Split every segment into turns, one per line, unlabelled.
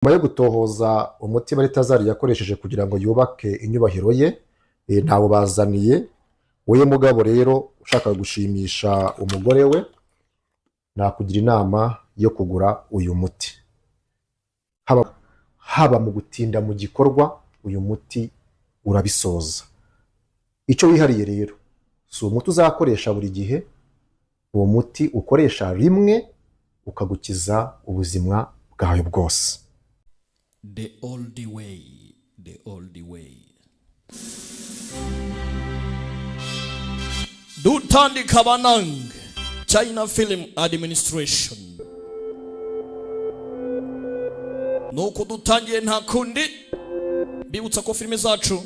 Nyuma yo gutohoza umuti Baritazari yakoresheje kugira ngo yubake inyubahiro ye, ntawo bazaniye. Wowe mugabo rero ushaka gushimisha umugore we, nakugira inama yo kugura uyu muti. Haba mu gutinda mu gikorwa, uyu muti urabisoza. Icyo wihariye rero, si umuti uzakoresha buri gihe, uwo muti ukoresha rimwe ukagukiza ubuzima bwawe bwose.
The old way, the old way. Dutandika Banang, China Film Administration. Nuko dutangiye nta kundi, bibutsa ko filime zacu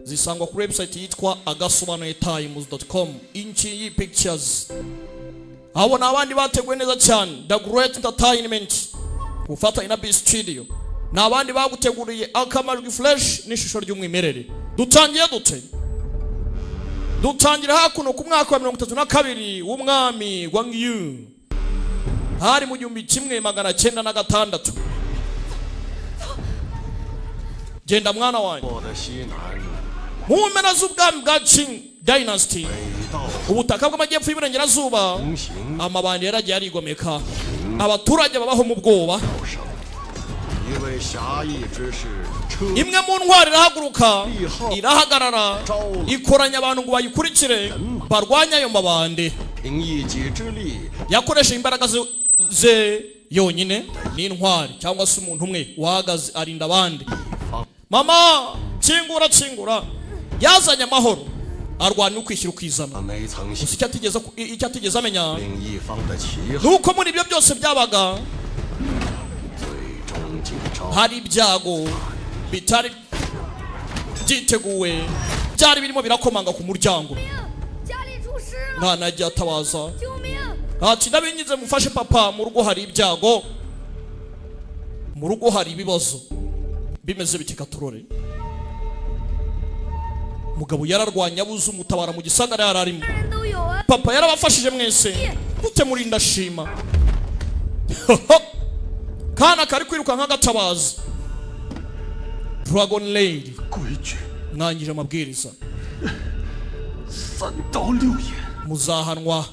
zisangwa ku website yitwa agasobanuye-times.com. Inchi Pictures. Abo n'abandi bateguye neza cyane, The Great Entertainment, ufata ina Studio. N'abandi baguteguriye akamajwi flash n'ishusho ry'umwimerere. Dutangiye dute? Dutangira hakuno ku mwaka wa 32 w'umwami Guang Yu. Hari mu 1906. Genda mwana wanjye. Mu mpera z'ubwami bwa Qing Dynasty, ubutaka bw'amajyepfo y'Iburengerazuba, amabandi yaragiye arigomeka. Abaturage babaho mu bwoba. Imwe mu ntwari irahaguruka, irahagarara, ikoranya abantu ngo bayikurikire barwanya ayo mabande. Yakoresha imbaraga ze yonyine n'intwari cyangwa se umuntu umwe wahagaze arinda abandi. Mama, kingura, yazanye amahoro, arwanya ukwishyira ukizana. Gusa icyo atigeze amenya nuko muri ibyo byose byabaga hari ibyago bitari byiteguwe, byari birimo birakomanga ku muryango. Mwana ajya atabaza ati ndabinyize mufashe papa, mu rugo hari ibyago, mu rugo hari ibibazo bimeze bitika turore. Mugabo yararwanya abuze umutabara mu gisagara yararimo. Papa yarabafashije mwese, mute murinda shima. Kana kari kwiruka nk'agatabaza. Dragon Lady mwangije amabwiriza, muzahanwa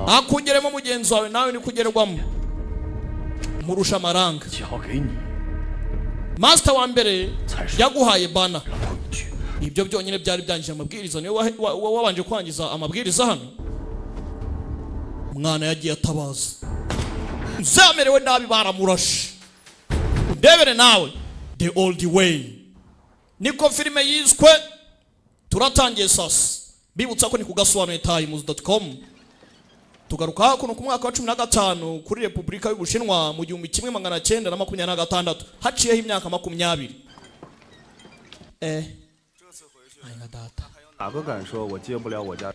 akugeremo mugenzi wawe, nawe ni kugerwamo murusha amaranga. Master wa mbere yaguhaye bana. Ibyo byonyine byari byangije amabwiriza. Niwe wabanje kwangiza amabwiriza hano. Mwana yagiye atabaza, zamerewe nabi baramurashe. Ndebere nawe The Old Way. Niko filime yiswe. Turatangiye sasa. Bibutsa ko ni kugasobanuye-times.com. Tugaruka hakuno ku mwaka wa 15 kuri Repubulika y'Ubushinwa mu 1926. Haciyeho imyaka 20.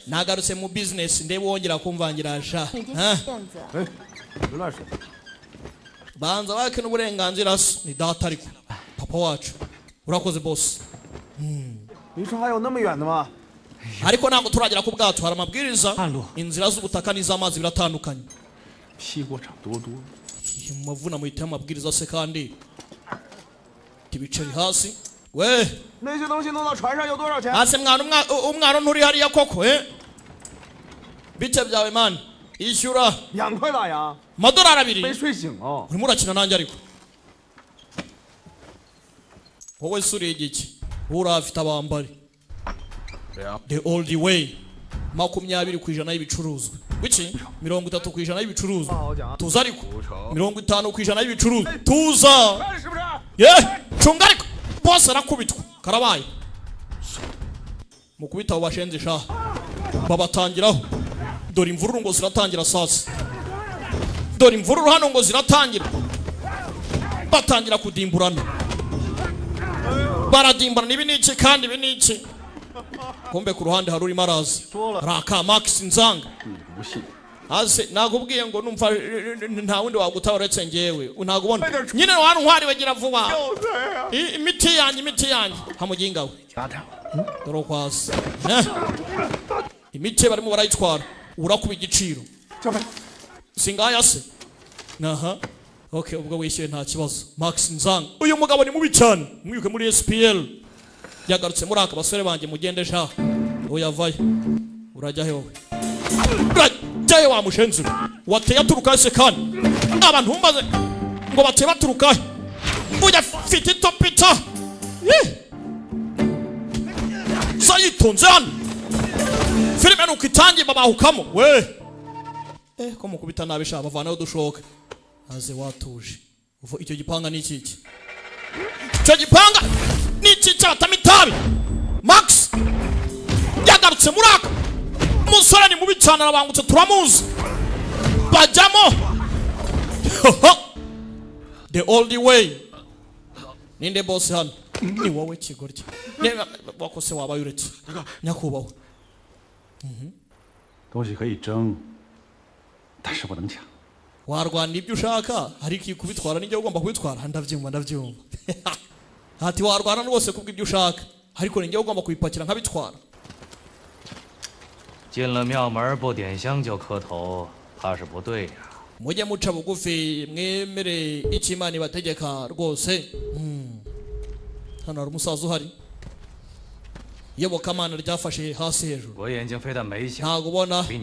Nagarutse mu business ndebe wongera kumvangira sha. Banza wake n'uburenganzira ni data ariko papa wacu. Urakoze boss. Ariko ntabwo turagera ku bwato, hari amabwiriza. Inzira z'ubutaka n'iz'amazi biratandukanye. Mavuna mu itema amabwiriza se kandi tibiceri hasi. We hasi umwana nturi hariya koko bite byawe man, ishyura $2 urimo urakina nanjye ariko wowe suri igiki urafite abambari. The Old Way 20% y'ibicuruzwa. Wiki 30% y'ibicuruzwa. Tuza ariko 50% y'ibicuruzwa. Tuza cunga ariko bose arakubitwa karabaye. Mukubita abo bashenze sha babatangiraho. Dore imvururu ngo ziratangira sasa. Dore imvururu hano ngo ziratangira. Batangira kudimburana. Baradimbana nibi niki kandi ibi niki. Kumbe ku ruhande haruri marazi. Raka Max Nzanga. Ase nakubwiye ngo numva nta wundi wagutabara ngewe. Unagubona. Nyine wantu ntwari bagira vuba. Imiti yanjye hamuginga we. Doro kwasi. Imiti barimo barayitwara. Urakuba igiciro. Singaya se. aha okay ubwo wishyuye nta kibazo Max Nzanga uyu mugabo ni mubi cyane mwibuke muri SPL yagarutse muri aka basore banjye mugende sha uyavaye urajya he wowe urajya wa mushenzi wateye aturuka se kandi abantu mbaze ngo bateye baturuka ujya fiti topita sayitonze hano filime nuko itangiye babahukamo we ko mukubita nabi sha bavanaho dushoka aze watuje uvo icyo gipanga ni iki icyo gipanga ni iki cy'abatamitabi Max yagarutse muri aka umusore ni mubi cyane arabangutse turamuzi bajyamo the old way ninde boss hano ni wowe kigoryi wakose wabaye uretse nyakubahwa
东西可以争，但是不能抢。
warwana ibyo ushaka ariko kubitwara n'ijye ugomba kubitwara ndabyumva ati warwana rwose kubw'ibyo ushaka ariko n'ijye ugomba kubipakira nkabitwara
进了庙门不点香就磕头，怕是不对呀。
mujye muca bugufi mwemere icyo Imana ibategeka rwose hano hari umusaza uhari iyobokamana ryafashe hasi hejuru
我眼睛飞得没响，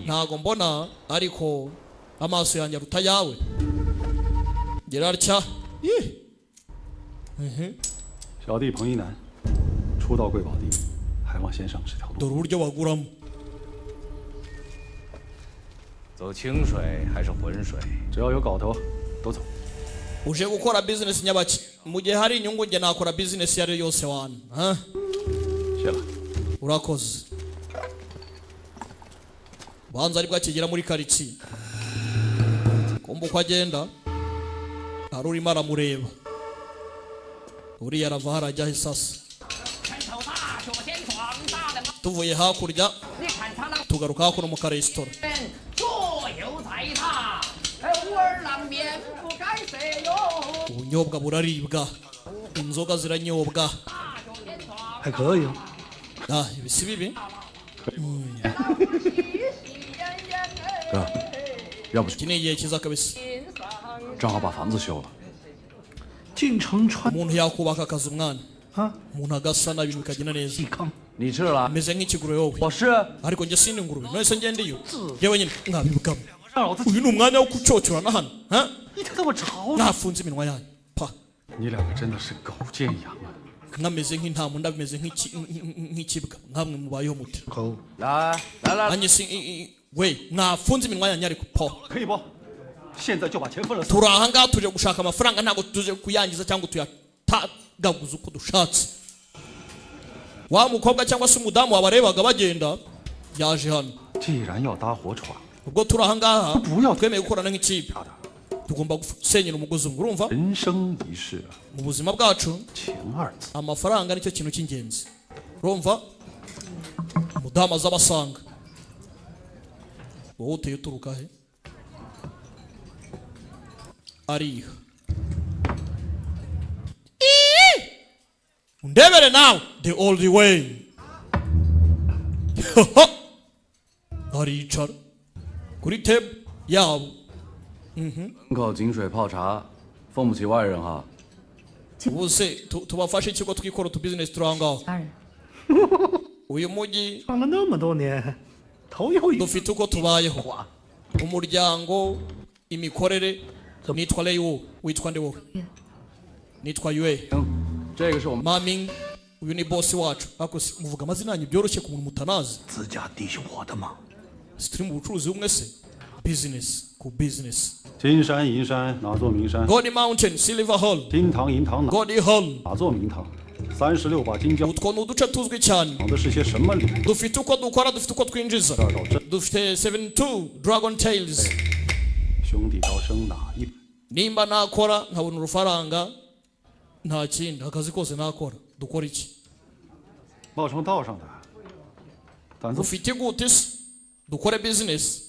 ntago mbona ariko amaso yanjye aruta yawe gira atya
小弟彭一南，初到贵宝地，还望先生指条路。
dore uburyo baguramo
走清水还是浑水？
只要有搞头，都走。
uje gukora business nyabaki mu gihe hari inyungu nge nakora business yari yose wana
谢了。
urakoze banza ari bwakigera muri karitsiye kumva uko agenda hari urimo aramureba uriya arava harajyaho isasa tuvuye hakurya tugaruka hakuno mu karesitora ubunyobwa buraribwa inzoga ziranyobwa
还可以。
ibi si bibi
哥，要不
iki ni igihe cyiza kabisa
正好把房子修了。
进城穿
umuntu yakubaka akazi umwana
啊，
umuntu agasana ibintu bikagenda neza
抵抗。
你吃了？
meze nk'ikigurube wowe
我是。
ariko njye sindi ingurube none se ngende iyo yewe nyine mwabibwamo
让老子
uyu ni umwanya wo kucyocyora hano
一天到晚吵你。
mwafunze iminwa yanyu pa
你两个真的是狗见羊啊！
mwameze nk'intama undi ameze nk'ikibwa nkamwe mubayeho mute
来来来，
nanjye si we mwafunze iminwa yanyu ariko po
可以不？现在就把钱分了。
turi aha ngaha tuje gushaka amafaranga ntabwo tuje kuyangiza cyangwa tuyatagaguza uko dushatse wa mukobwa cyangwa se umudamu wabarebaga bagenda yaje hano
既然要搭火船，
ubwo turi aha ngaha
Buriya-
twemeye gukorana nk'ikipe
他的
tugomba gusenyera umugozi umwe urumva
人生一世，
mu buzima bwacu
情二字。
amafaranga nicyo kintu cy'ingenzi urumva umudamu aza abasanga wowe uteye uturuka he ariha undebere nawe the old way aricara kuri table yabo
门口井水泡茶，奉不起外人哈。
ubu se tubafashe ikigo twikora utu business turi aho ngaho
家人，
uyu mujyi
穿了那么多年，头一回
dufite uko tubayeho umuryango imikorere nitwa leyo witwa nde wowe nitwa yue
行，这个是我们
mami uyu ni boss wacu ariko muvuga amazina yanyu byoroshye ku muntu mutanazi
自家弟兄伙的嘛。
si turi mu bucuruzi bumwe se business ku business
金山银山哪座名山？
God Mountain Silver Hall
金堂银堂哪
God Hall
哪座名堂？36把金交
utwo ni uduce tuzwi cyane
讲的是些什么理？
dufite uko dukora dufite uko twinjiza
这儿找真
dufite 72 Dragon Tales
兄弟高升哪一本？
nimba nakora nkabona urufaranga nta kindi akazi kose nakora dukora iki
冒充道上的，胆子
ufite gute se dukore business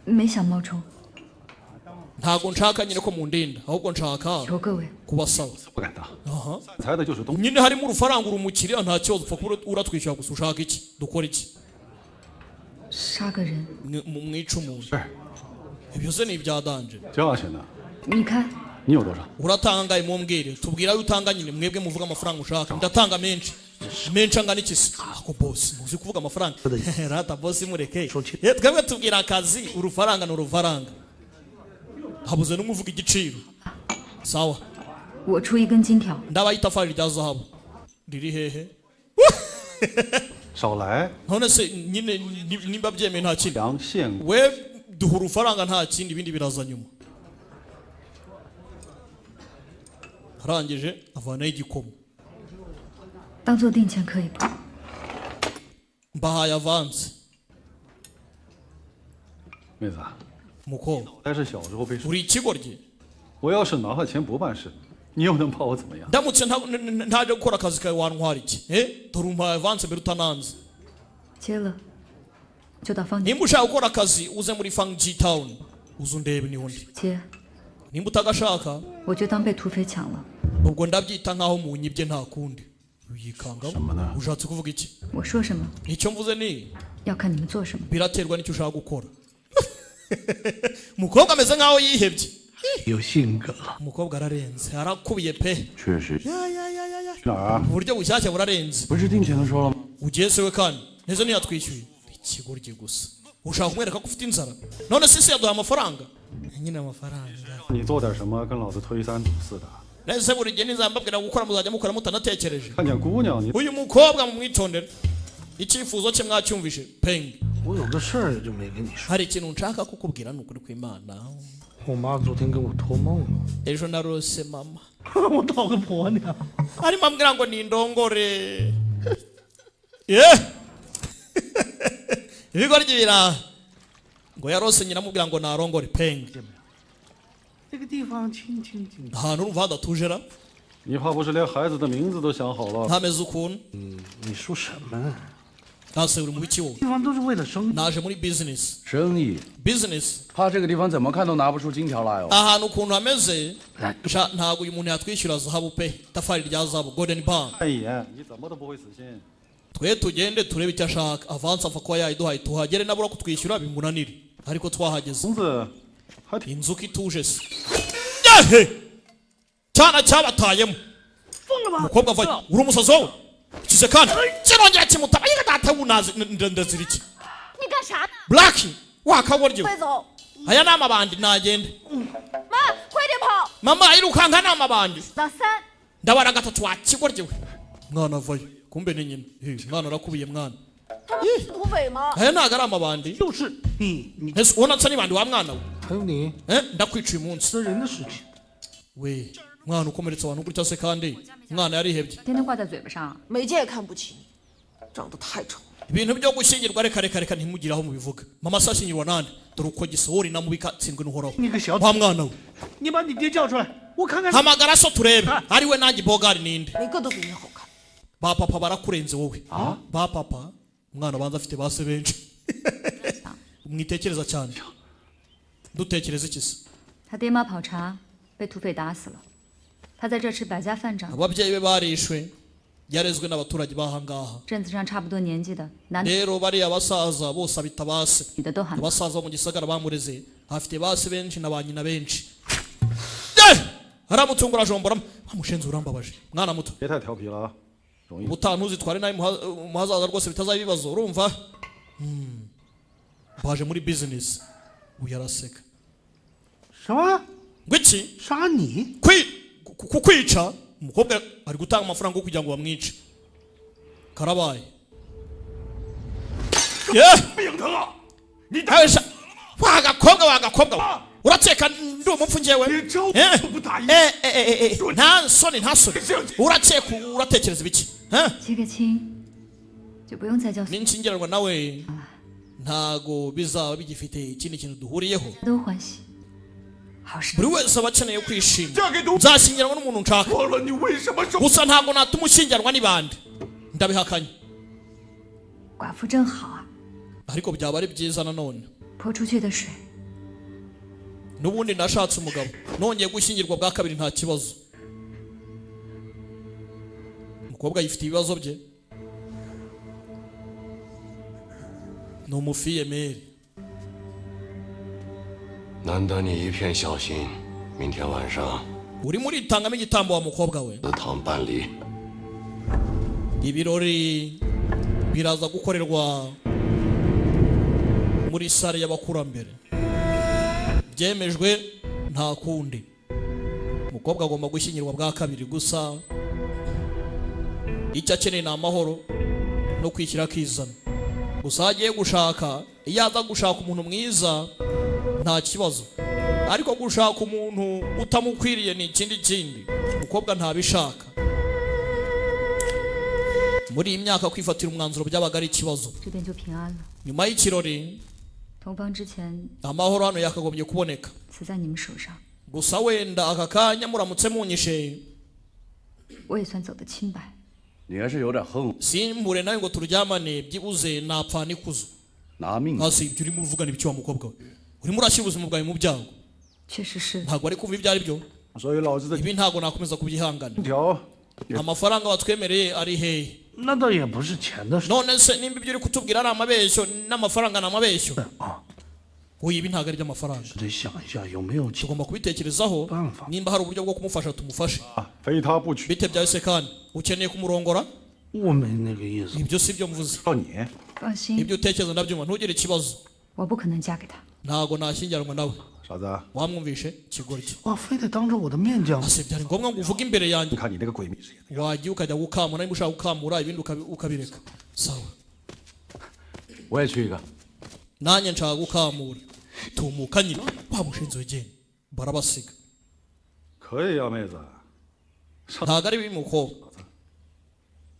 没想冒充，
ntago nshaka nyine ko mundinda ahubwo nshaka
求各位
kubasaba
不敢当。
aha
才的就是东。
nyine harimo urufaranga uri umukiriya nta kibazo upfa kuba uratwishyura gusa ushaka iki dukora iki
杀个人，
mwica umuntu
是，
ibyo se ni ibya danje
多少钱呢？
你看，
你有多少？
uratanga ngahe mumbwire tubwira ayo utanga nyine mwebwe muvuga amafaranga ushaka ndatanga menshi menshi angana iki se ako boss muzi kuvuga amafaranga rata boss mureke twebwe tubwira akazi urufaranga n'urufaranga habuze n'umuvuga igiciro sawa
我出一根金条，
ndabaye itafari rya zahabu riri hehe
少来，
none se nyine nimba byemeye nta kindi
良现
we duha urufaranga nta kindi ibindi biraza nyuma arangije avanaho igikomo
当做定钱可以不？
mbahaye avanse
妹子啊，
mukobwa
还是小时候被说，
uri ikigoryi
我要是拿了钱不办事，你又能把我怎么样？
ndamutse ntaje gukora akazi kawe wantwara iki dore umpaye avanse mbere utananze
接了，就到房间
nimba ushaka gukora akazi uze muri Fangji Town uze undebe niho ndi
接，
nimba utagashaka
我就当被土匪抢了。
ubwo ndabyita nkaho munyibye nta kundi uyikangamo ushatse kuvuga iki
我说什么，
icyo mvuze ni
要看你们做什么。
biraterwa n'icyo ushaka gukora umukobwa ameze nkaho yihebye
有性格了。
umukobwa ararenze arakubiye pe
确实，
去哪儿啊？
uburyo bushyashya burarenze
不是定钱的时候了吗？
ugiye se we kandi neza ntiyatwishyuye ikigoryi gusa ushaka kumwereka ko ufite inzara none se yaduha amafaranga nyine amafaranga
你做点什么，跟老子推三阻四的。
nese buri gihe nizambabwira gukora muzajya mukora mutanatekereje
看见姑娘你
uyu mukobwa mumwitondere icyifuzo cye mwacyumvishe peng
我有个事儿就没跟你说。
hari ikintu nshaka kukubwira ni ukuri kw'Imana
我妈昨天跟我托梦了，
ejo narose mama
我讨个婆娘。
arimo ambwira ngo nindongore ibigoryi biraha ngo yarose nyina amubwira ngo narongore peng
这个地方清清静静。
ahantu urumva hadatuje ra
你怕不是连孩子的名字都想好了？
ntameze ukuntu
你说什么？
nase uri mu biki wowe
地方都是为了生意。
naje muri business
生意，
business
他这个地方怎么看都拿不出金条来哦。
ahantu ukuntu hameze sha ntabwo uyu muntu yatwishyura zahabu pe itafari rya zahabu golden bar
看一眼，你怎么都不会死心。
twe tugende turebe icyo ashaka avanse apfa kuba yayiduhaye tuhagere nabura kutwishyura bimunanire ariko twahageze
房子还挺
inzuka ituje se yehe cyana cyabatayemo umukobwa ava uri umusazi wowe kize kandi kirongera kimutaba yiga data wunazi ndazira iki
你干啥呢？
black wakagoryo
快走！
aya ni amabandi nagende
妈，快点跑！
mama irukanka ni amabandi
老三，
ndabara gatatu wakigoryo mwana avayo kumbe ni nyina mwana arakubiye mwana
他们是土匪吗？
aya ntago ari amabandi
就是你，
ese ubona nsa n'ibandi wa mwana we
还有你，
ndakwica uyu munsi
私人的事情。
we mwana ukomeretsa abantu gutya se kandi mwana yarihebye
天天挂在嘴巴上，
媒介也看不起你，长得太丑。
ibintu byo gushyingirwa reka reka reka ntimugire aho mubivuga mama se ashyingirwa nande dore uko gisohora inamubika tsindwe n'uhoraho
你个小
wa mwana we
你把你爹叫出来，我看看。
hamagara so turebe ari we nanjye bogari ninde
每个都比你好看。
ba papa barakurenze wowe ba papa umwana banza afite base benshi mwitekereza cyane dutekereza iki se
他爹妈跑查，被土匪打死了。他在这吃百家饭长，
ababyeyi be barishwe yarezwe n'abaturage b'ahangaha
镇子上差不多年纪的男
rero bariya basaza bose abita base
女的都喊。
abasaza bo mu gisagara bamureze afite base benshi na ba nyina benshi aramutungura ajombora amushenze urambabaje mwana muto
别太调皮了啊，容易。
ubutaha ntuzitware nabi mu hazaza rwose bitazaba ibibazo urumva baje muri business uyu araseka
什么？
ngo iki
杀你？
kukwica umukobwa ari gutanga amafaranga yo kugira ngo bamwice karabaye wagakobwa urakeka ndi umupfu njyewe nta soni nta soni urakeka uratekereza ibiki
结个亲，就不用再叫。
ninshyingiranwa nawe ntago bizaba bigifite ikindi kintu duhuriyeho
都欢喜，好事。
buri wese aba akeneye kwishima nzashyingiranwa n'umuntu nshaka gusa ntabwo natuma ushyingiranwa n'ibandi ndabihakanye
寡妇真好啊，
ariko byaba ari byiza nanone
泼出去的水，
n'ubundi nashatse umugabo nongeye gushyingirwa bwa kabiri nta kibazo umukobwa yifite ibibazo bye ni umufiyemeri
难得你一片小心，明天晚上
urimo uritangamo igitambo wa mukobwa we
祠堂办理。
ibirori biraza gukorerwa muri sare y'abakurambere byemejwe nta kundi umukobwa agomba gushyingirwa bwa kabiri gusa icyo akeneye ni amahoro no kwishyira akizana gusa agiye gushaka iyo aza gushaka umuntu mwiza nta kibazo ariko gushaka umuntu utamukwiriye ni ikindi kindi umukobwa ntabishaka muri iyi myaka kwifatira umwanzuro byabaga ari ikibazo
这边就平安了。
nyuma y'ikirori
同方之前
amahoro hano yakagombye kuboneka
死在你们手上，
gusa wenda aka kanya muramutse munyishe
我也算走得清白。
你还是有点横，
simbure nawe ngo turyamane byibuze napfa nikuzo
拿命。
hasi ibyo urimo uvugana ibiki wa mukobwa we urimo urashyira ubuzima bwawe mu byago
确实是，
ntabwo ari kumva ibyo ari byo
所以老子的
ibi ntabwo nakomeza kubyihangana
条
amafaranga watwemereye ari hehe
那倒也不是钱的事
none se nimba ibyo uri kutubwira ari amabeshyo n'amafaranga ni amabeshyo
啊，
oya ibi ntabwo ari iby'amafaranga
得想一下有没有钱。
tugomba kubitekerezaho
Bamva.
nimba hari uburyo bwo kumufasha tumufashe
非他不娶，
bite byawe se kandi ukeneye kumurongora
我没那个意思。
ibyo si byo mvuze
到你
放心，
ibyo utekereza ndabyumva ntugire ikibazo
我不可能嫁给他。
ntabwo nashyingiranwa nawe
傻子，
wamwumvishe kigoryi
哇，非得当着我的面讲，
ase byari ngombwa ngo uvuge imbere yanjye
你看你那个鬼秘事业，
wagiye ukajya gukamura niba ushaka gukamura ibindi ukabireka sawa
我也去一个。
nanjye nshaka gukamura tumuka nyine bamushinze wegeni barabasiga
可以呀、妹子。
ntabwo ari bibi mukobwa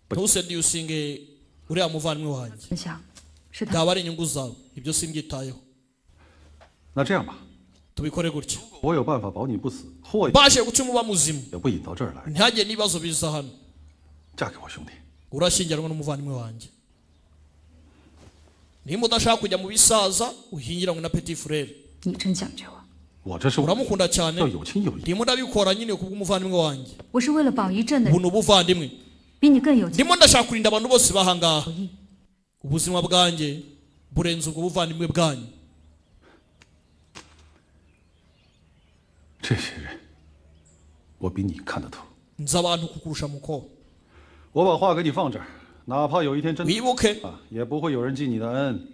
ntusediyusinge uriya muvandimwe wanjye
真相是他，
byaba ari inyungu zawe ibyo simbyitayeho
那这样吧，
tubikore gutya
我有办法保你不死，祸
mbashe gutuma uba muzima
也不引到这儿来。
ntihagire n'ibibazo biza hano
嫁给我兄弟，
urashyingiranwa n'umuvandimwe wanjye nimba udashaka kujya mu bisaza uhingiranwe na petit frere
你真讲究啊！
我这是
uramukunda cyane
要有情有义。
ndimo ndabikora nyine kubw'umuvandimwe wanjye
我是为了保一镇的
ubu
人，
ni ubuvandimwe
比你更有情
ndimo ndashaka kurinda abantu bose bahangaha
义。
ubuzima bwanjye burenze ubwo buvandimwe bwanyu
这些人，我比你看得透。
nzi abantu kukurusha muko
我把话给你放这儿，哪怕有一天真
wibuke
啊，也不会有人记你的恩。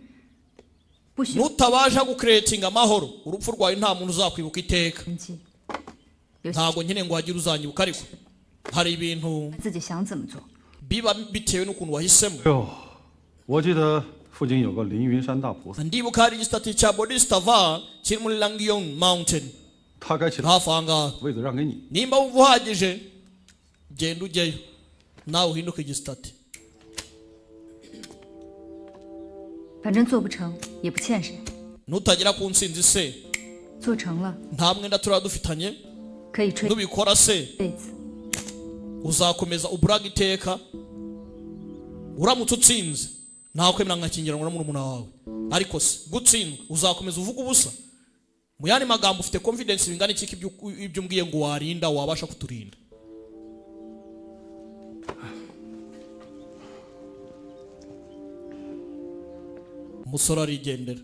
不许
nutabasha gukeretinga amahoro urupfu rwawe nta muntu uzakwibuka iteka
生气，有
ntabwo nkeneye ngo hagire uzanyibuka ariko hari ibintu
自己想怎么做。
biba bitewe n'ukuntu wahisemo
哟，我记得附近有个凌云山大菩萨，
ndibuka hari igisitati cya bodhisattva kiri muri langiyon mountain
他该起来，
hafi aha ngaha
位子让给你。
nimba wumva uhagije genda ujyeyo nawe uhinduke igisitati
反正做不成也不欠谁，
nutagera ku ntsinzi se
做成了
nta mwenda turaba dufitanye
可以吹一
nubikora se
辈子。
uzakomeza uburaga iteka uramutse utsinze ntakwemera nkakingiranwa na murumuna wawe ariko se gutsindwa uzakomeza uvuga ubusa mu yandi magambo ufite confidence bingana iki ko ibyo umbwiye ngo warinda wabasha kuturinda umusore arigendera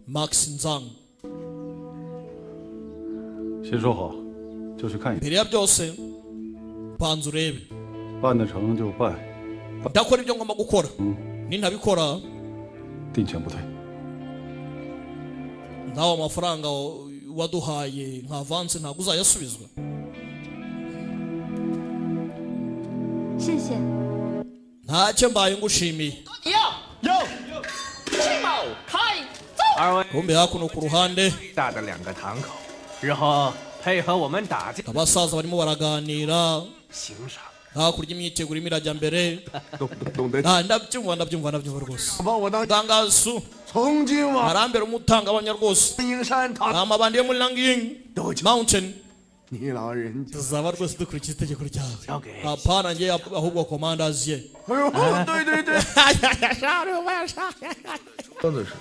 Max Nzang
先说好，就去看一眼，
mbere ya byose banza urebe
办得成就办，
ndakora ibyo ngomba gukora nintabikora
定钱不退。
nawe amafaranga waduhaye nka avance ntabwo uzayasubizwa
谢谢。
ntacyo mbaye ngushimiye
二位
kumbe hakuno ku ruhande
大的两个堂口，日后配合我们打架，
abasaza barimo baraganira
行赏。
hakurya imyiteguro irimo irajya mbere
懂得
ndabyumva rwose
把我当
gangasu
从今往
arambere umutangabuhamya rwose
阴山堂，
amabandi yo muri langing
都交
mountain
你老人家。
tuzaba rwose dukurikiza itegeko ryawe
Okay.
apana njye ahubwo commanders ye
哎呦，对对对，真的是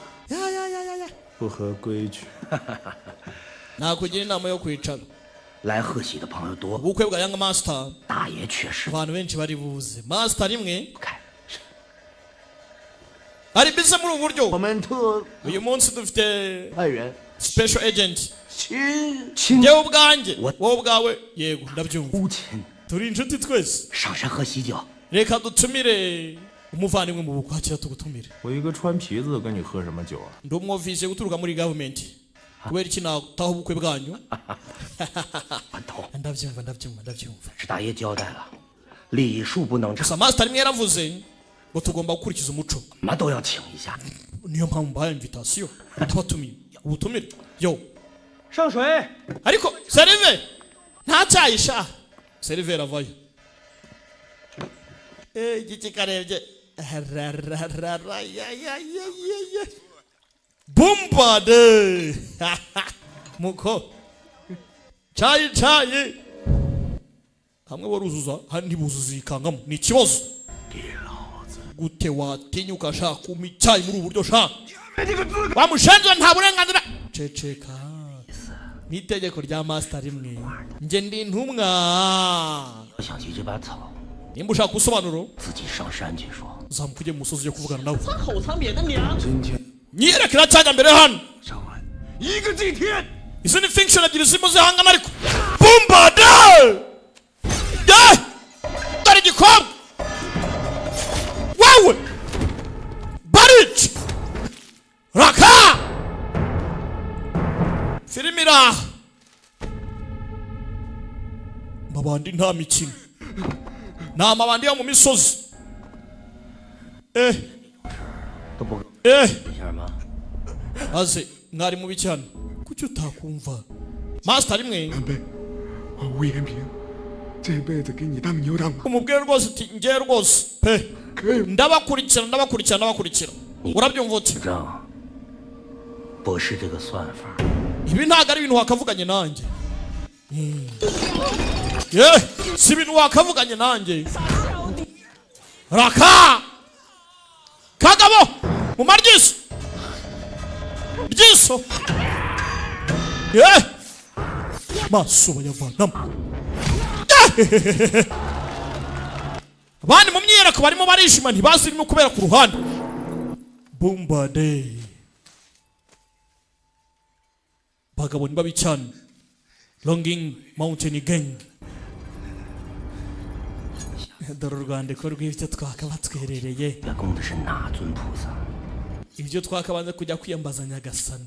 不合规矩。
nakugira inama yo kwicara
来贺喜的朋友多，
ubukwe bwa young master
大爷确实
abantu benshi bari buze master rimwe
不开。
ari bize muri ubu buryo
我们特
uyu munsi dufite
派员
special agent
亲
njyewe ubwanjye wowe ubwawe yego ndabyumva
无亲
turi inshuti twese
上山喝喜酒，
reka dutumire umuvandimwe mu bukwakira tugutumire
我一个穿皮子跟你喝什么酒啊？
ndi umwofisiye guturuka muri government kubera iki nataho ubukwe bwanyu
馒头
ndabyumva
是大爷交代了，礼数不能差，
gusa master rimwe yaravuze ngo tugomba gukurikiza umuco
什么都要请一下。
niyo mpamvu mbaye invitation tubatumiye ubutumire yo
上水。
ariko serive ntacyayisha serive aravayo igiki karebye bumbade muko cyayi hamwe waruzuza handi buzuza ikangamo ni ikibazo gute watinyuka shaka kuma icyayi muri ubu buryo shaka wamushenze nta burenganzira ceceka n'itegeko rya master rimwe nge ndi intumwa
我想起这把草，
nimba ushaka ubusobanuro
自己上山去说。
uzamuka ujye mu musozi ujye kuvugana nawe
口藏免的娘！
nyiyereke iracyajya mbere hano
上完一个祭天，
izo ni fiction ebyiri zirimo zihangana ariko bumbade dore igikobwa wowe bariki raka filime iraha mabandi nta mikino ni amabandi yo mu misozi
都不
eh
一下吗？
maze mwari mubi cyane kuki utakumva master rimwe
吴延平这辈子给你当牛当马，
umubwire rwose uti ngewe rwose pe ndabakurikira urabyumva uti
反正不是这个算法。
ibi ntabwo ari ibintu wakavuganye nanjye si ibintu wakavuganye nanjye raka kagabo mu maryiso ryiso maso bayavanamo abandi mu myiyereko barimo barishima ntibazi irimo kubera ku ruhande bumbade bagabo ni babi cyane longing mountain gang dore urwandiko rw'ibyo twakaba twerereye
月供的是哪尊菩萨？
ibyo twakabanza kujya kwiyambaza nyagasani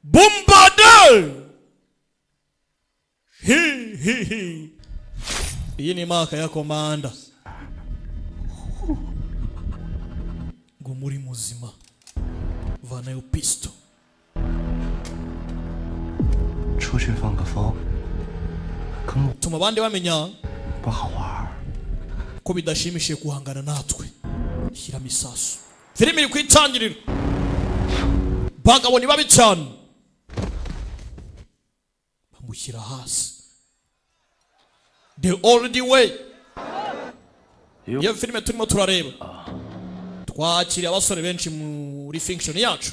bumbade iyi ni maka ya komanda ngo muri muzima vanayo pisto
出去放个风，跟我
tuma abandi bamenya
不好玩。
ko bidashimishije guhangana natwe shyiramo isasu filime iri ku itangiriro bagabo ni babi cyane bamushyira hasi the old way iyo filime turimo turareba twakiriye abasore benshi muri fiction yacu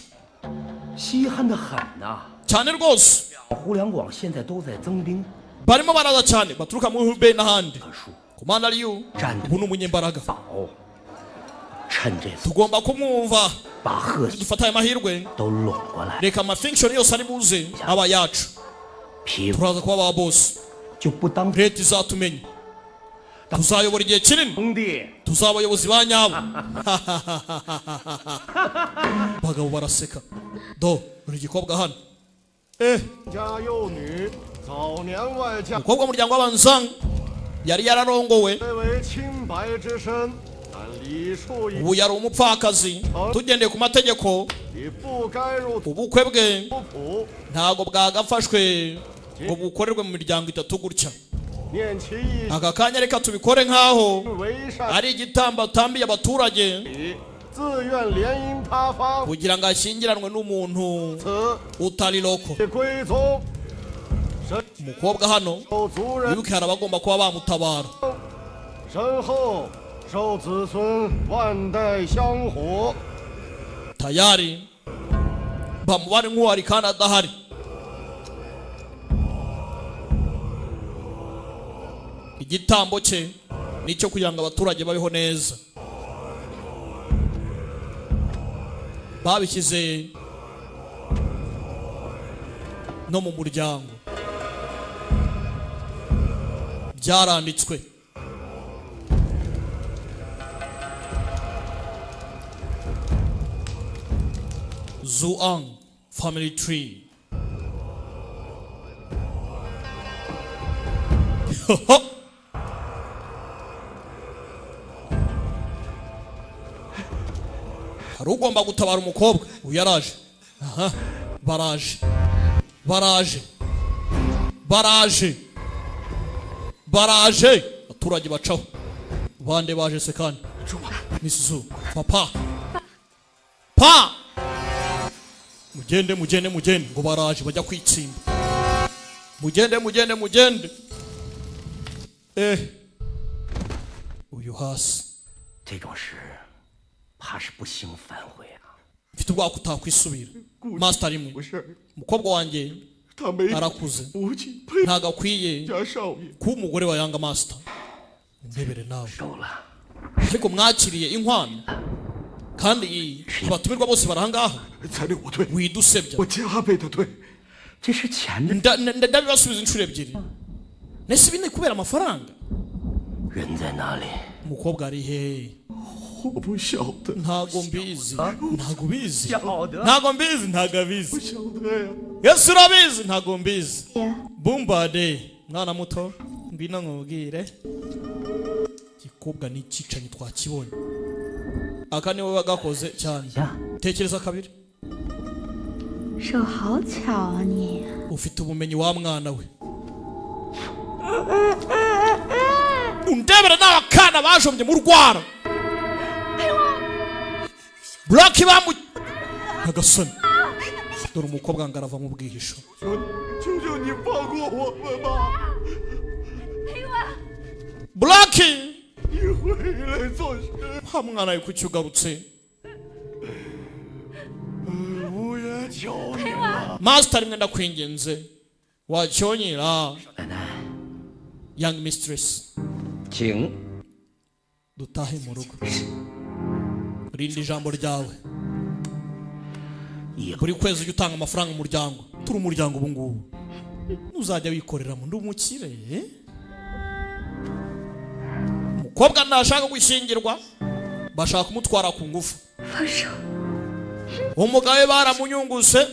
稀罕的很呐！
cyane rwose
互联网现在都在增兵，
barimo baraza cyane baturuka mu hube n'ahandi komanda ariyo ubu ni umunyembaraga
趁这次
tugomba kumwumva
把贺喜
dufata aya mahirwe
都拢过来，
reka amafiction yose ari buze aba yacu
皮肤
turaza kuba ba boss
就不当
leta izatumenya tuzayobora igihe kinini
兄弟。
tuzaba abayobozi ba nyabo bagabo baraseka do buri gikobwa hano
家幼女早年外嫁，
umukobwa w'umuryango w'abanzang yari yararongowe
虽为清白之身，但礼数已
ubu yari umupfakazi tugendeye ku mategeko
不该入
ubukwe bwe
府，
ntabwo bwagafashwe ngo bukorerwe mu miryango itatu gutya
念其意
aka kanya reka tubikore nk'aho
为善，
ari igitambo atambiye abaturage
自愿联姻他方，
kugira ngo ashyingiranwe n'umuntu
此
utari loko
归宗，
umukobwa hano
受族人
wibuke hari abagomba kuba bamutabara
身后受子孙万代香火，
tayari bamubare nk'uwari kandi adahari igitambo cye nicyo kugira ngo abaturage babeho neza babishyize no mu muryango, byaranditswe. Zuang family tree. hari ugomba gutabara umukobwa. uyu yaraje. aha baraje baraje baraje baraje abaturage bacaho. bande baje se kandi Misuzu papa pa mugende mugende mugende ngo baraje bajya kwitsimba. mugende mugende mugende. uyu hasi
这种事怕是不兴反悔啊。
mfite ubwako utakwisubira. master rimwe umukobwa wanjye arakuze ntago akwiye kuba umugore wa yanga master. ndebere nawe ariko mwakiriye inkwano kandi abatumirwa bose barahangaha. widusebya ndabibasubiza inshuro ebyiri. nese bine kubera amafaranga. umukobwa ari hehe? ntago mbizi. ntago bizi. ntago mbizi. ntago abizi. yesu urabizi. ntago mbizi. bumbade mwana muto ngwino nkubwire. igikobwa n'ikicanyi twakibonye. aka niwe wagakoze cyane. tekereza kabiri. ufite ubumenyi wa mwana we. undebere n'abakana bajombye mu rwara. Block bamu agasoni. dore umukobwa ngarava mu bwihisho. Block ha mwana we kucyugarutse. master rimwe ndakwingenze wacyonyera. young mistress
请
dutahe mu rugo. rindi ijambo ryawe. buri kwezi ujya utanga amafaranga mu muryango. turi umuryango ubu ngubu ntuzajya wikoreramo. ndi umukire. umukobwa ntashaka gushyingirwa bashaka kumutwara ku ngufu. umugabo we baramunyunguse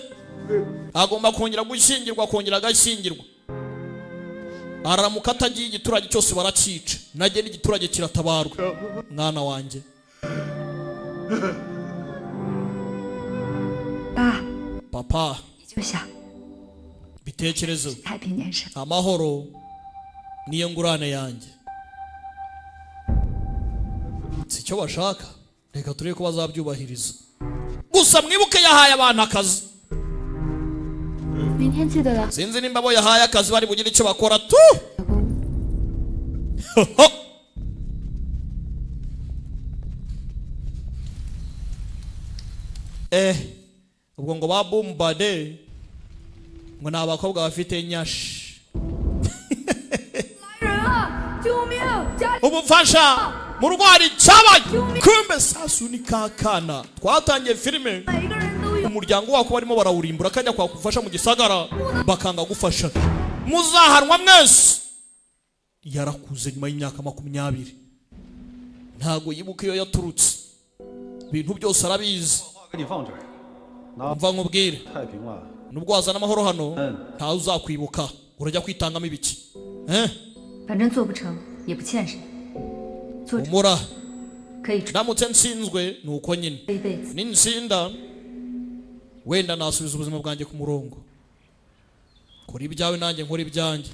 agomba kongera gushyingirwa kongera agashyingirwa. aramuka atagiye igiturage cyose baracica. najye n'igiturage kiratabarwa. mwana wanjye papa bitekerezo amahoro niyo ngurane yanjye. si cyo bashaka. reka turebe ko bazabyubahiriza. gusa mwibuke yahaye abantu akazi. sinzi nimba bo yahaye akazi bari bugire icyo bakora tu. ubwo ngo babumbade ngo ni abakobwa bafite nyashi. ubufasha murwari cyabaye. kumbe sasu ni kakana. twatangiye filime umuryango wako barimo barawurimbura akajya kwakufasha mu gisagara bakanga gufasha. muzahanwa mwese. yarakuze nyuma y'imyaka 20. ntago yibuka iyo yaturutse. ibintu byose arabizi. mva nkubwire nubwo wazana amahoro hano ntawe uzakwibuka. urajya kwitangamo ibiki?
反正做不成也不欠谁。
umura ndamutse nsinzwe nuko nyine. ninsinda wenda nasubiza ubuzima bwanjye ku murongo. kora ibyawe nanjye nkora ibyanjye.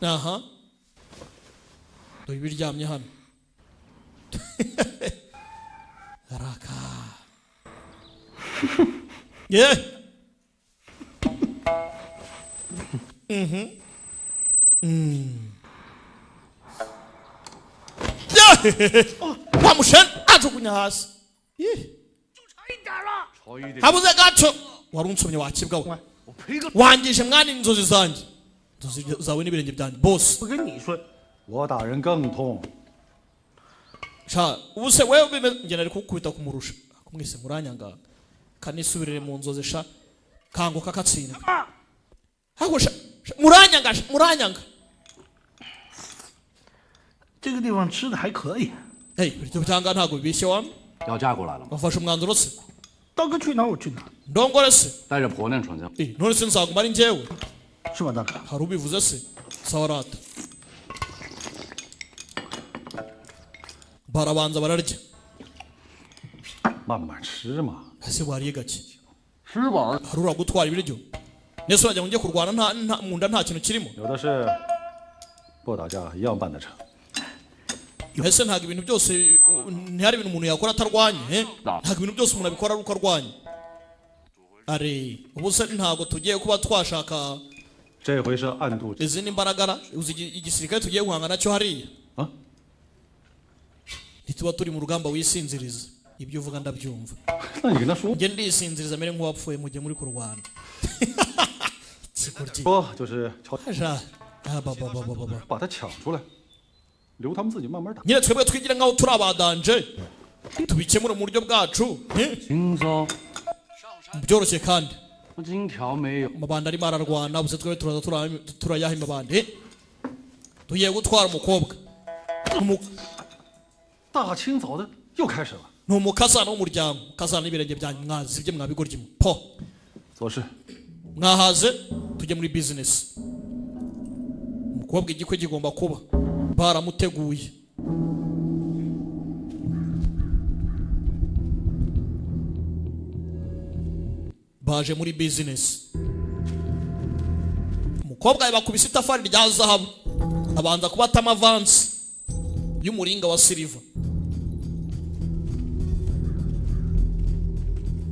aha dore ibiryamye hano. araka wamushen ajugunya hasi. habuze gato wari unsomye wakibwa we. wangije mwana inzozi zanjye. inzozi zawe n'ibirenge byanjye boss.
我打人更痛。
sha ubuse wewe ngena ari kukubita kumurusha. kumwise muranyanga. kanisubirire mu nzozi sha kanguka katsindwa hagusha muranyanga
这个地方吃的还可以。
哎，这cyangwa ntago bibishye wa
要嫁过来了吗？
wafashe umwanzuro se
大哥去哪我去哪，
ndongore se
带着婆娘闯江。
none se nzaguma ari njyewe
是吧大哥？
hari ubivuze se sawarata barabanza bararya
慢慢吃嘛。
ese wariye gake
吃饱了。
harura gutwara ibiryo nese wajya ngo njye kurwana mu nda nta kintu kirimo
有的是不打架一样办得成。
ese ntabwo ibintu byose ntihari ibintu umuntu yakora atarwanye ntabwo ibintu byose umuntu abikora ari uko arwanye are ubu se ntabwo tugiye kuba twashaka
这回是暗度。
izindi mbaraga uzi igisirikare tugiye guhangana cyo hariya ntituba turi mu rugamba wisinziriza ibyo uvuga ndabyumva
那你跟他说。
njye ndisinziriza mere nk'uwapfuye mu gihe muri kurwana
说就是敲。 把他抢出来，留他们自己慢慢打。
nyine twebwe twigira nk'aho turi abadanje tubikemura mu buryo bwacu
轻松。
byoroshye kandi
金条没有。
amabandi arimo ararwana buse twebwe turaza turayaha amabandi tugiye gutwara umukobwa
大清早的又开始了。
ni umukazana w'umuryango ukazana n'ibirenge byanyu mwazi ibyo mwabigoryi po
做事。
mwahaze tujye muri bizinesi umukobwa igikwe kigomba kuba baramuteguye baje muri bizinesi umukobwa yabakubise itafari rya zahabu abanza kubatamo avansi y'umuringa wa siliva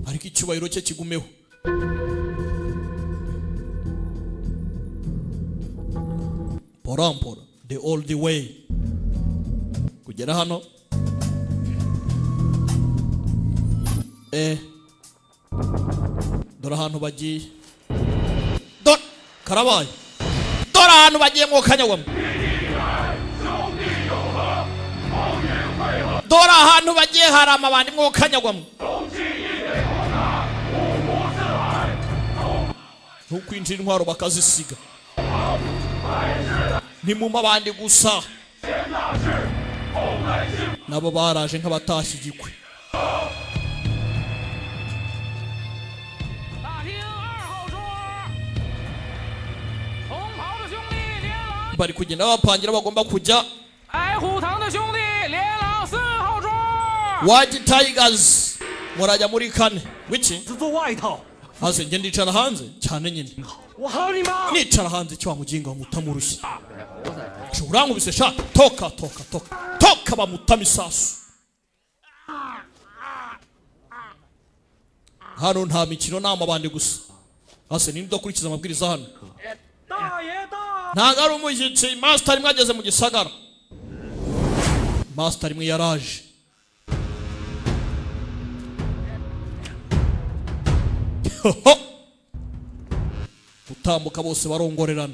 ariko icyubahiro cye kigumeho porampora the all the way kugera hano dore ahantu bagiye dore karabaye dore ahantu bagiye mu kanyagwamo dore ahantu bagiye hari amabandi mu kanyagwamo ntukwinjira intwaro bakazisiga ni mu mabandi gusa nabo baraje nk'abatashye igikwe bari kugenda bapangira bagomba kujya White Tigers murajya muri kane wiki hasi njye ndicara hanze cyane nyine nicara hanze cyo wamuginga mutamurushye urankubise sha toka bamutama isasu hano nta mikino nta mabandi gusa hasi ninde udakurikiza amabwiriza hano ntabwo ari umushyitsi master rimwe ageze mu gisagara master rimwe yaraje gutambuka bose barongorerana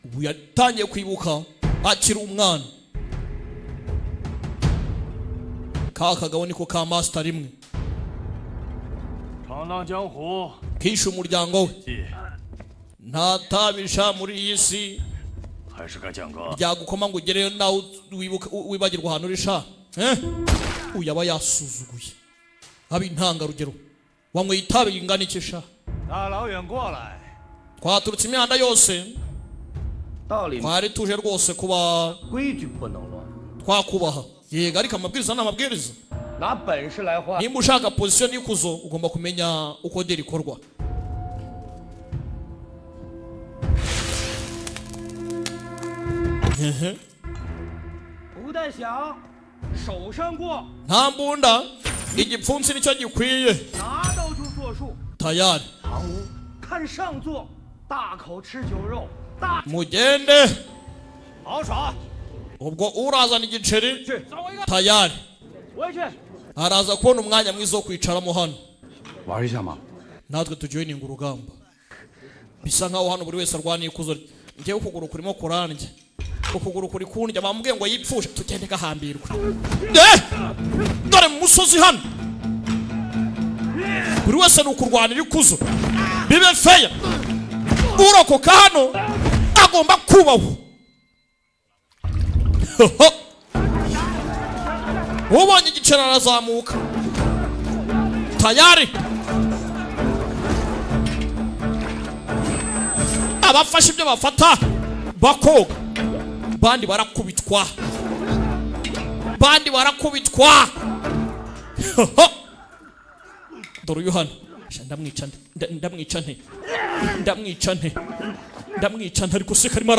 ubu yatangiye kwibuka akiri umwana ka kagabo niko ka master rimwe kishe umuryango we ntatabisha muri iyi si ryagukoma ngo ugereyo nawe wibagirwa ahantu urisha uyu aba yasuzuguye aba intangarugero wanyweye itabi ingana iki sha twaturutse imihanda yose twari tuje rwose kuba twakubaha yego ariko amabwiriza ni amabwiriza nimba ushaka pozisiyo n'ikuzo ugomba kumenya uko deri ikorwa nta mbunda igipfunsi nicyo gikwiye tayari mugende ubwo urazana igiceri tayari araza kubona umwanya mwiza wo kwicaramo hano natwe tujoyininga urugamba bisa nkaho hano buri wese arwaniye ikuzo rye njyewe ukuguru kurimo kurandya ukuguru kuri kundya bamubwiye ngo yipfushe tugende gahambirwa dore mu musozi hano buri wese ni ukurwanira ikuzo bibe feya urokoka hano agomba kubaho ubonye igiceri arazamuka tayari abafashe ibyo bafata bakoga bandi barakubitwa dore uyu hano ndamwica nte ariko se harimo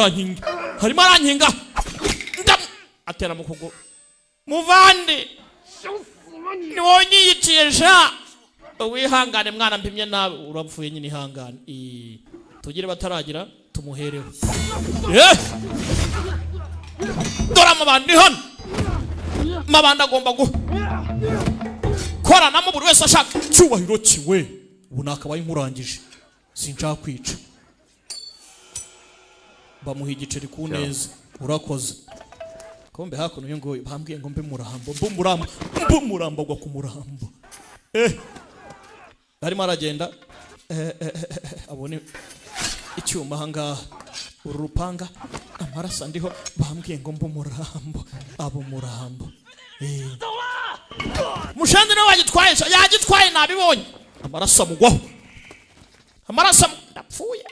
arankinga atera mu kuguru muvande niwonyiyiciye sha wihangane mwana mpimye nawe urapfuye nyine ihangane tugire bataragira tumuhereho dore amabandi hano mabandi agomba koranamo buri wese ashaka icyubahiro kiwe ubu nakabaye nkurangije sinshaka kwica bamuha igiceri ku neza urakoze kombe hakuno yo ngo bambwiye ngo mbe murambo gwa ku murambo arimo aragenda abone icyuma hangaha uru rupanga amaraso ndiho bambwiye ngo mbe murambo mushanze nawe yagitwaye nabibonye amaraso amugwaho ndapfuye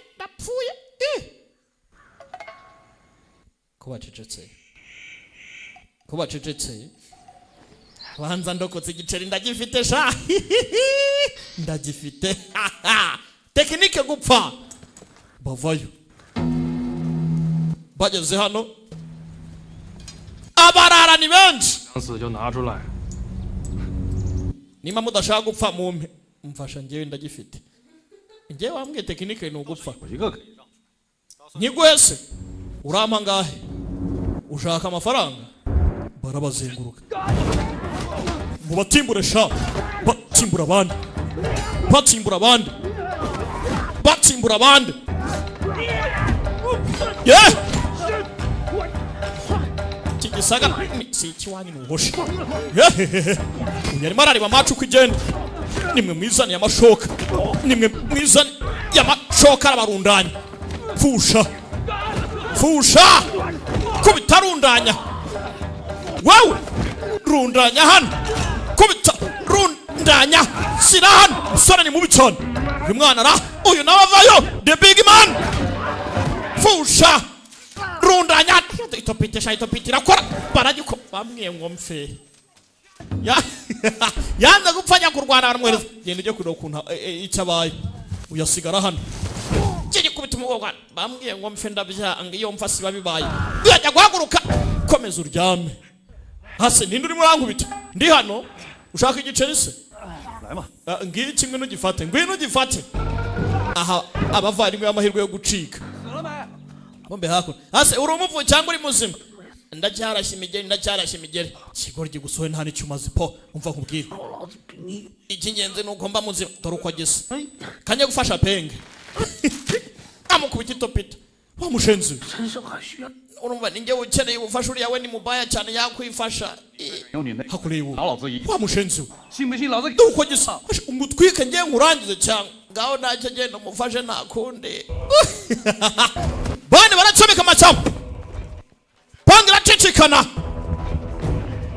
ko bacecetse banza ndokotse igiceri ndagifite sha ndagifite tekinike gupfa bavayo bageze hano abarara ni benshi nimba mudashaka gupfa mumpe mfasha njyewe ndagifite njyewe wambwiye tekinike ni ugupfa nkiguhese urampa ngahe ushaka amafaranga barabazenguruka mubatimbure sha batsimbura abandi kigisagara si ikiwanyu nuhoshe uyu arimo arareba amacu uko igenda nimwe mwizaniye amashoka arabarundanya pfusha kubita rundanya wowe rundanya hano kubita rundanya sira hano musore ni mubi cyane uyu mwana ra uyu nawe avayo the big man pfusha rundanya itopite irakora baragiko bamwiye ngo mfe yanze gupfanya kurwana baramwereza genda ujye kureba ukuntu icyabaye uyasigara hano kije kubita umugogwana bambwiye ngo mfe ndabyanga iyo mfa siba bibaye yajya guhaguruka komeza uryame hase ninde uri murankubita ndi hano ushaka igiceri se ngiye kimwe n'ugifate aha abavandimwe y'amahirwe yo gucika bombe hakuno hase uri umuvu cyangwa uri muzima ndacyarashye imigeri kigori gigusohe nta nicyo umaze po umva nkubwire icy'ingenzi nuko mba muzima dore uko ageze kanye gufasha penge amukubita itopita wamushenze urumva ninjye ukeneye ubufasha uriya we ni mubaya cyane yakwifasha hakureba wamushenze dore uko ageze umutwike ngiye nkurangize cyane ngaho ntacyo agenda umufashe ntakundi bane baracomeka amacyamo panga iracicikana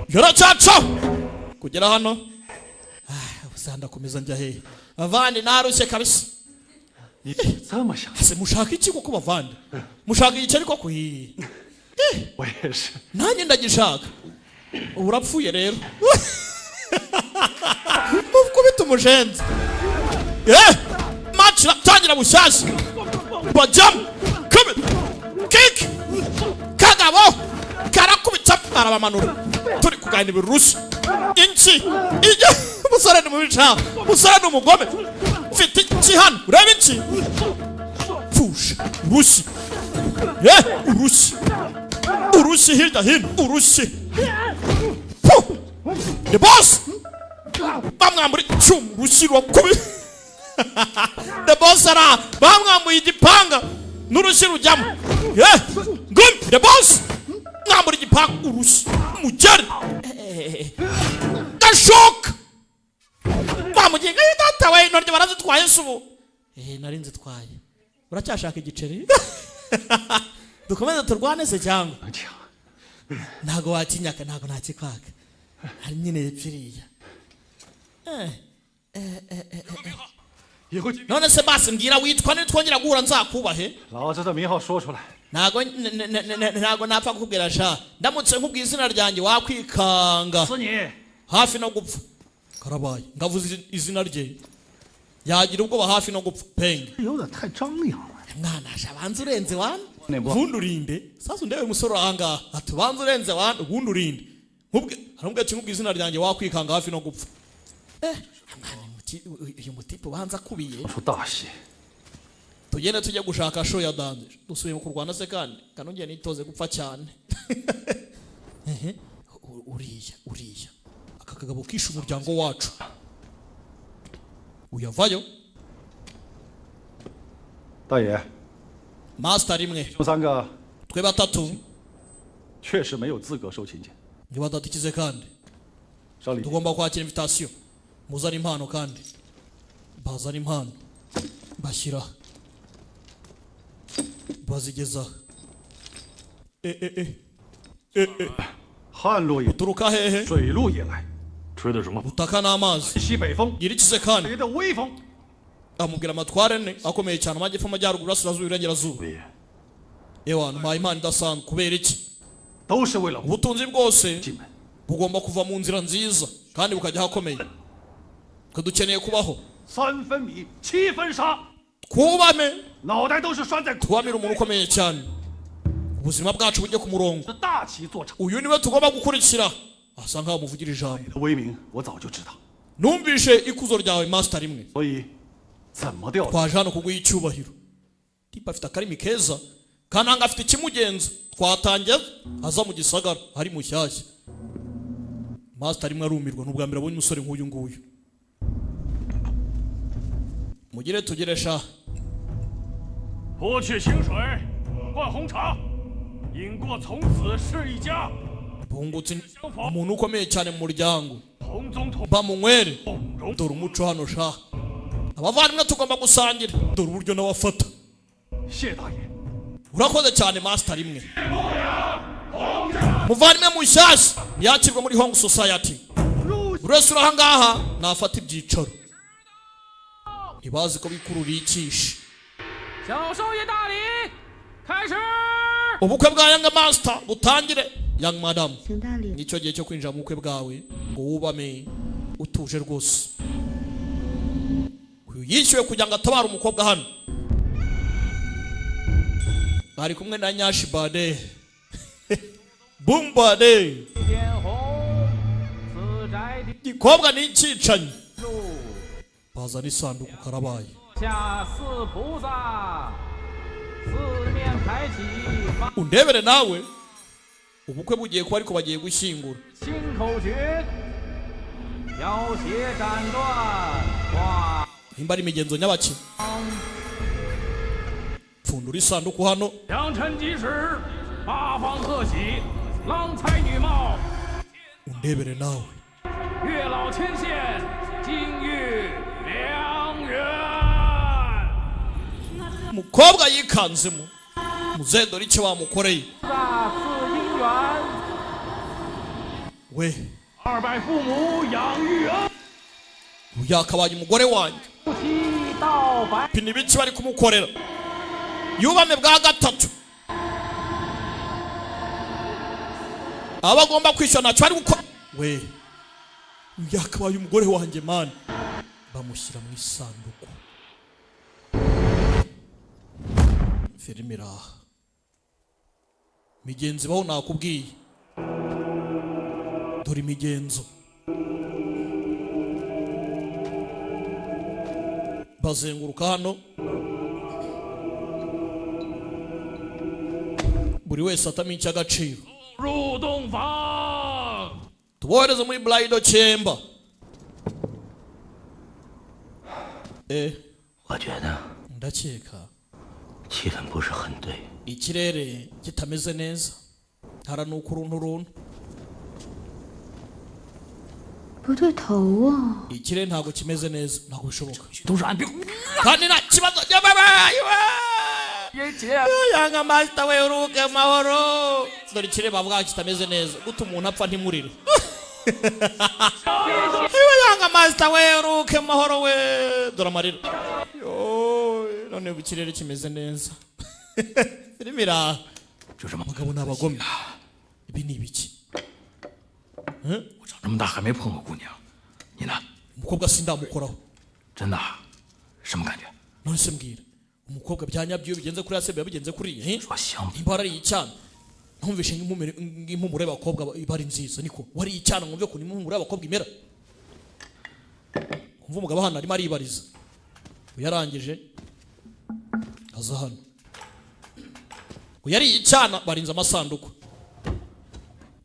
yaracaca kugera hano ndakomeza njya hehe bavandi narushye kabisa hase mushaka iki koko bavandi mushaka igiceri koko nanjye ndagishaka urapfuye rero mukubita umujenzi match tangira bushyashya bajam kick kagabo karakubita arabamanura turi kuganira birusi inchi ije musore ni mubica musore ni umugome mfite iki hano ureba iki pfusha urusi hirya hino urusi the boss bamwambura icyuma urusi rwakubi the boss ara bamwambuye igipanga n'urusi rujyamo ngum the boss mwambura igipangu urushyi umugeri gashoka bamugiye data we none barazitwaye subu nari nzitwaye uracyashaka igiceri dukomeze turwane se cyangwa ntago watinyaka ntago nakikwaka hari nyine yapfiriya none se basi mbwira witwa nitwongera guhura nzakubahe
老子的名号说出来。
ntago napfa kukubwira sha ndamutse nkubwiye izina ryanjye wakwikanga hafi no gupfa karabaye ngavuze izina rye yagira ubwoba hafi no gupfa penge
有点太张扬了。
mwana sha banza urenze wana ubundi urinde sasa ndebe umusore ahangaha ati banza urenze wana ubundi urinde haramubwira ati nkubwiye izina ryanjye wakwikanga hafi no gupfa uyu mutipe ubanza akubiye tugende tujye gushaka show ya danje dusubiye mu kurwana se kandi kanongeye nitoze gupfa cyane uriya aka kagabo kishe umuryango wacu uyavayo
大爷
master rimwe
兄三个
twe batatu
确实没有资格收请柬。
ni batatu ikize kandi tugomba kwakira invitation muzana impano kandi bazana impano bashyira bazigeza
旱路也
uturuka hehe
水路也来，吹的什么？
utaka n'amazi
西北风，
gira ikize kandi
谁的威风？
amubwira amatware ne akomeye cyane amajyepfo amajyaruguru asirazuba iburengerazuba ewa ntumaye impano idasanzwe kubera iki
都是为了
ubutunzi bwose bugomba kuva mu nzira nziza kandi bukajya ahakomeye twe dukeneye kubaho
3分米7分沙，
twubame
脑袋都是拴在
twamira umuntu ukomeye cyane ubuzima bwacu bujye ku murongo
大旗做成。
uyu niwe tugomba gukurikira asa nkaho muvugira ijambo
威名我早就知道，
numvishe ikuzo ryawe master rimwe
所以怎么调
twaje hano kuguha icyubahiro tipa afite akarimi keza kananga afite ikimugenza twatangiye aza mu gisagara ari mushyashya master rimwe arumirwa n'ubwa mbere abonye umusore nk'uyu nguyu mugire tugire sha
剥去清水，灌红茶，饮过从此是一家。
bungutse umuntu ukomeye cyane mu muryango
同宗同
bamunywere dore umuco hano sha abavandimwe tugomba gusangira dore uburyo nawe afata
谢大爷，
urakoze cyane master rimwe muvandimwe mushyashya yakirwa muri Hong Society urese uri ahangaha nafata ibyicaro ntibazi ko bikururiye ikishi
小少爷大礼，开始。
ubukwe bwa Young Master butangire Young Madam nicyo gihe cyo kwinjira mu bukwe bwawe ngo wubame utuje rwose uyu yishyuwe kugira ngo atabare umukobwa hano bari kumwe na Nyashi Bade Bumbade gikobwa ni icyicanyi bazana isanduku karabaye
下四菩萨，四面抬起，
undebere nawe ubukwe bugiye kuba ariko bagiye gushyingura
新口诀，腰斜斩断，哇！
nimba ari imigenzo nyabaki pfundura isanduku hano
良辰吉时，八方贺喜，郎才女貌，
undebere nawe
月老牵线，金玉良缘。
umukobwa yikanzemo muzehe dore icyo bamukoreye
大赐姻缘，
we
200父母养育恩，
yakabaye umugore wanjye
夫妻到白。
pina ibiki bari kumukorera yubame bwa gatatu aba agomba kwishyura ntacyo bari gukora we yakabaye umugore wanjye mani bamushyira mu isanduku filime iraha migenzi baho nakubwiye dore imigenzo bazenguruka hano buri wese atamo icy'agaciro
入洞房，
tubohereze muri bridal chamber
我觉得
ndakeka
气氛不是很对。
ikirere kitameze neza haranuka urunturuntu
不对头啊！
ikirere ntabwo kimeze neza ntabwo bishoboka
都是按表。
kandi nta kibazo yanga master we uruke mahoro dore ikirere bavuga kitameze neza gute umuntu apfa ntimurire yanga master we uruke mahoro we dore amarira none ikirere kimeze neza filmira abagabo n'abagome ibi ni ibiki
我长这么大还没碰过姑娘，你呢？
umukobwa sindamukoraho
真的？什么感觉？
none se mbwira umukobwa byanyabyo iyo bigenze kuri yase bigenze kuri he
说香槟。
nimba ari icyana ntumvishe nk'impumuro y'abakobwa bari nziza niko wari icyana mwumve ko impumuro y'abakobwa imera kumva umugabo hano arimo aribariza uyarangije aza hano uyari icyana barinze amasanduku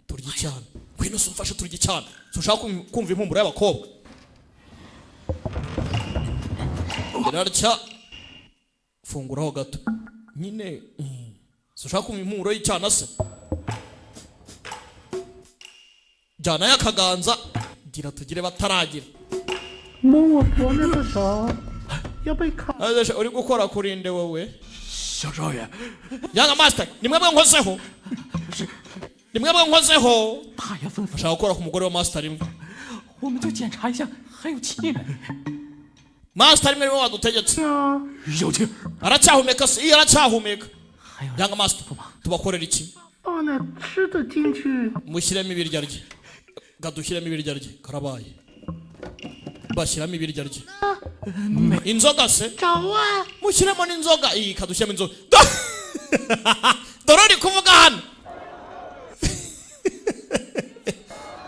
turya icyana ngwino se umfashe turya icyana ushaka kumva impumuro y'abakobwa birarya funguraho gato nyine ushaka kumva impumuro y'icyana se jyana y'akaganza gira tugire bataragira
摸我婆娘的手，要被砍。
uri gukora kurinde wowe
小少爷，
yanga master nimwe nkozeho nimwe nkozeho
大爷吩咐，
ashaka gukora ku mugore wa master rimwe
我们就检查一下还有气没。
master rimwe niwe wadutegetse
有气，
aracyahumeka se iyo aracyahumeka yanga master tubakorera iki
把那吃的进去。
mushyiremo ibirya rye gadushyiremo ibirya rye karabaye bashyiramo ibirya rye inzoga se mushyiremo n'inzoga iyi kadushyiramo inzoga dore uri kuvuga hano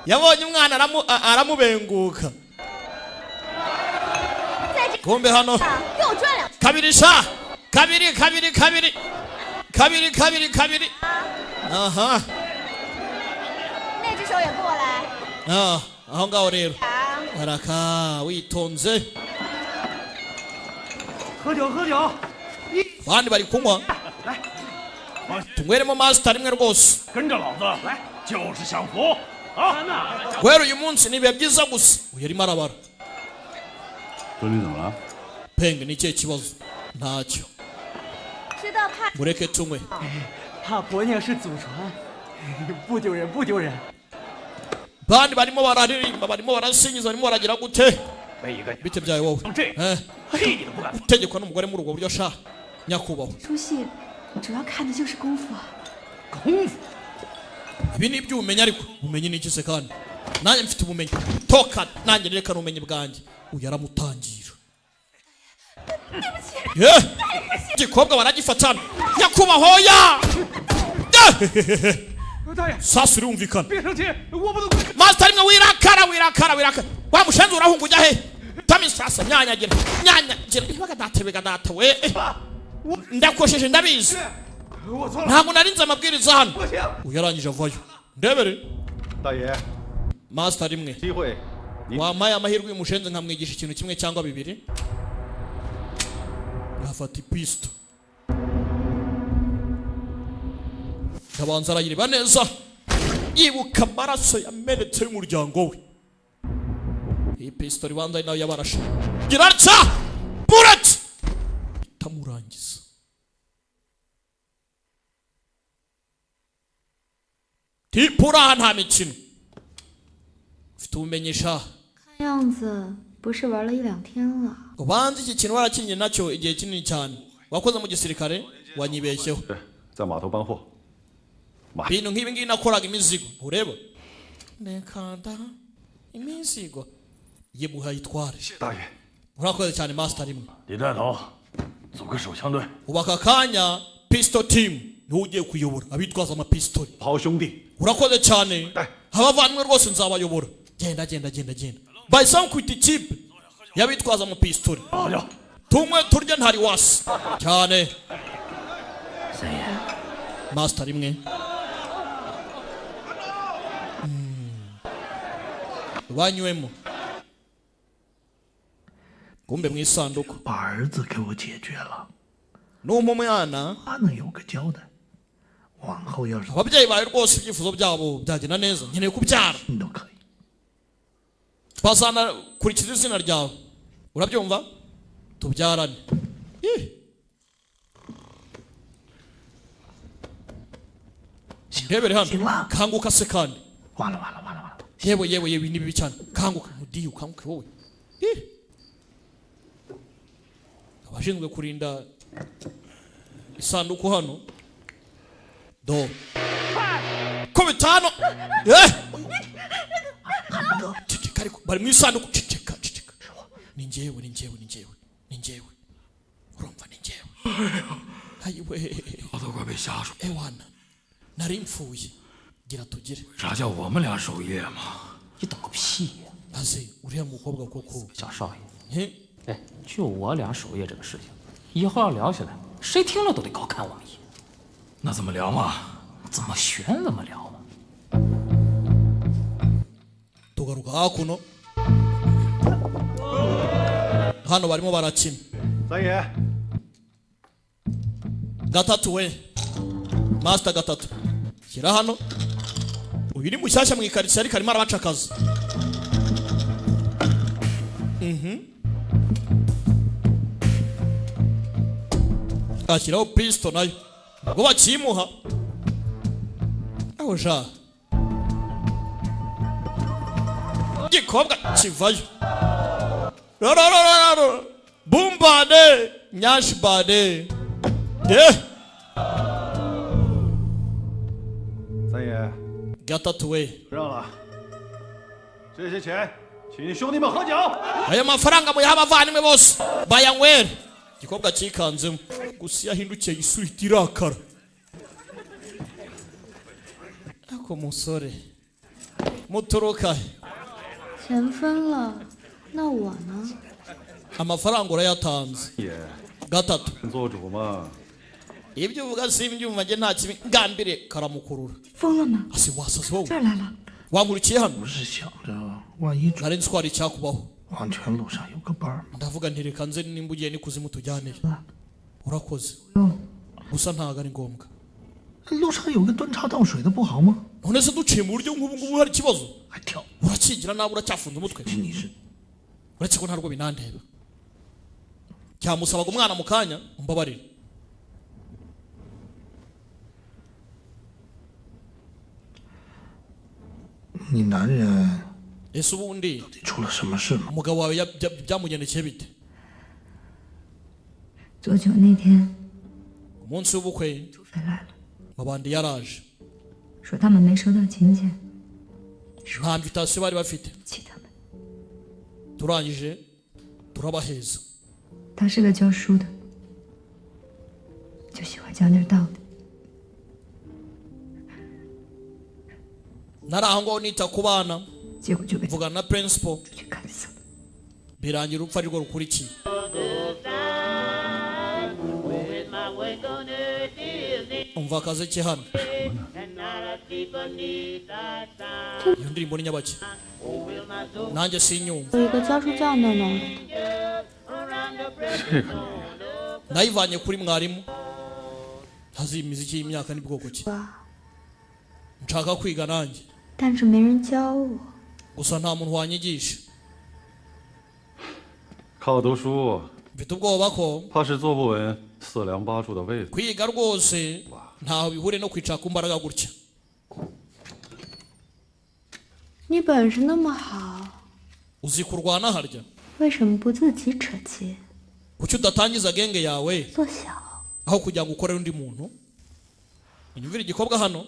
yabonye umwana aramubenguka kumbe hano kabiri sha kabiri aha
那只手也过来。
aho ngaho rero araka witonze
喝酒喝酒，
abandi bari kunywa tunyweremo master rimwe rwose
跟着老子来，就是享福啊！
guhera uyu munsi ni ibihe byiza gusa uyu arimo arabara
孙女怎么了？
penge ni ikihe kibazo ntacyo
知道怕
mureke tunywe
怕婆娘是祖传，不丢人不丢人。
bandi barimo bararirimba barimo barasingiza barimo baragira gute
被一个
bite byawe wowe
这屁你都不敢放。
utegekwa n'umugore muri ubwo buryo sha nyakubahwa
出戏主要看的就是功夫。
功夫
ibi ni iby'ubumenyi ariko ubumenyi ni iki se kandi nanjye mfite ubumenyi toka nanjye nerekana ubumenyi bwanjye uyu aramutangira igikobwa baragifatana nyakubahwa hoya sasa urumvikana
别生气，我不能。
master rimwe wirakara wa mushenzi urahunga ujya he tami sasa nyanyagira ibaga data we ndakosheje ndabizi ntabwo narinze amabwiriza hano uyu yarangije avayo ndebere
大爷，
master rimwe
机会，
wampaye amahirwe uyu mushenzi nkamwigisha ikintu kimwe cyangwa bibiri yafata ipisto ndabanza arayireba neza yibuka amaraso yamenetse y'umuryango we iyi pisto ribanza ari nayo yabarashe gira atya bullet itamurangiza tipura nta mikino ufite ubumenyi sha
看样子不是玩了1-2天了。
ubanza iki kintu warakinnye nacyo igihe kinini cyane wakoze mu gisirikare wanyibeshyeho
对，在码头搬货。
ibintu nk'ibi ngibi nakoraga imizigo ntureba nekanda imizigo yemuha yitware
大爷，
urakoze cyane master rimwe
李带头，组个手枪队。
ubu aka kanya pistol team niwe ugiye kuyobora abitwaza amapistoli
好兄弟，
urakoze cyane abavandimwe rwose nzabayobora genda bahise bakwita ikipe y'abitwaza amapistoli tumwe turya ntari wasi cyane master rimwe banywemo kumbe mu isanduku
把儿子给我解决了，
n'umpa umwana
他能有个交代。往后要是
ababyeyi bawe rwose ibyifuzo byabo byagenda neza nkeneye kubyara
你都可以。
bazanakurikiza izina ryawe urabyumva tubyarane ndebere hano kanguka se kandi yewe yewe yewe ni bibi cyane kanguka mudiye ukanguke wowe abashinzwe kurinda isanduku hano do ko bitano ceceka ariko bari mu isanduku ceceka ceceka ni njyewe urumva ni njyewe ayiwe
我都快被吓住。
ewana nari mfuye gira tugire
啥叫我们俩守夜吗？
你懂个屁呀！
aze uriya mukobwa koko
小少爷，
he
哎，就我俩守夜这个事情，以后要聊起来，谁听了都得高看我们一眼。
那怎么聊嘛？
怎么悬怎么聊嘛。
tugaruka hakuno hano barimo barakina
三爷，
gatatu we master gatatu shyira hano uyu ni mushyashya mu ikaritsiye ariko arimo arabaca akazi ashyiraho pisto nayo ubwo bakimuha aho sha igikobwa kivayo rororororo bumbane nyashibane de
三爷，
gatatu we
让了，这些钱请兄弟们喝酒。
aya mafaranga muyaha abavandimwe bose bayanywere igikobwa cyikanzemo gusa yahindukiye isura itirakara ako musore muturuka
钱分了，那我呢？
amafaranga urayatanze
爷，
gatatu
做主嘛。
ibyo uvuga simbyumva nge nta kibi ngambire karamukurura
疯了吗？
asi wasaze wowe
这儿来了。
wankurikiye hano
不是想着万一
nari nzi ko hari icyakubaho
黄泉路上有个班儿，
ndavuga nti reka nze nimba ugiye n'ikuzimu tujyanire urakoze
哟，
gusa ntabwo ari ngombwa
路上有个端茶倒水的不好吗？
none se duciye mu buryo nk'ubu ngubu hari ikibazo
还跳，
urakigira nawe uracyafunze umutwe
你是
uretse ko ntabwo binandeba cyamusabaga umwana mu kanya umbabarire
你男人
ese ubundi
出了什么事吗？
umugabo wawe byamugendekeye bite
做酒那天，
umunsi w'ubukwe
土匪来了，
mabandi yaraje
说他们没收到请柬，
nta mvitasiyo bari bafite
气他们。
turangije turabaheza
他是个教书的，就喜欢讲点道理。
nari aho ngaho nita ku bana
结果就被
mvugana na principal
去砍死了。
birangira urupfu arirwo rukurikiye umva akazi ke hano iyo ndirimbo ni nyabaki nanjye sinyumva
有一个教书匠的呢，
nayivanye kuri mwarimu ntazi imiziki y'imyaka n'ubwoko ki nshaka kwiga nanjye
但是没人教我。
gusa nta muntu wanyigisha
靠读书，
mfite ubwoba ko
怕是坐不稳四梁八柱的位子。
kwiga rwose ntaho bihuriye no kwicara ku mbaraga gutya
你本事那么好，
uzi kurwana harya
为什么不自己扯旗
kuki udatangiza genge yawe
做小？
aho kugira ngo ukorere undi muntu unyumvire igikobwa hano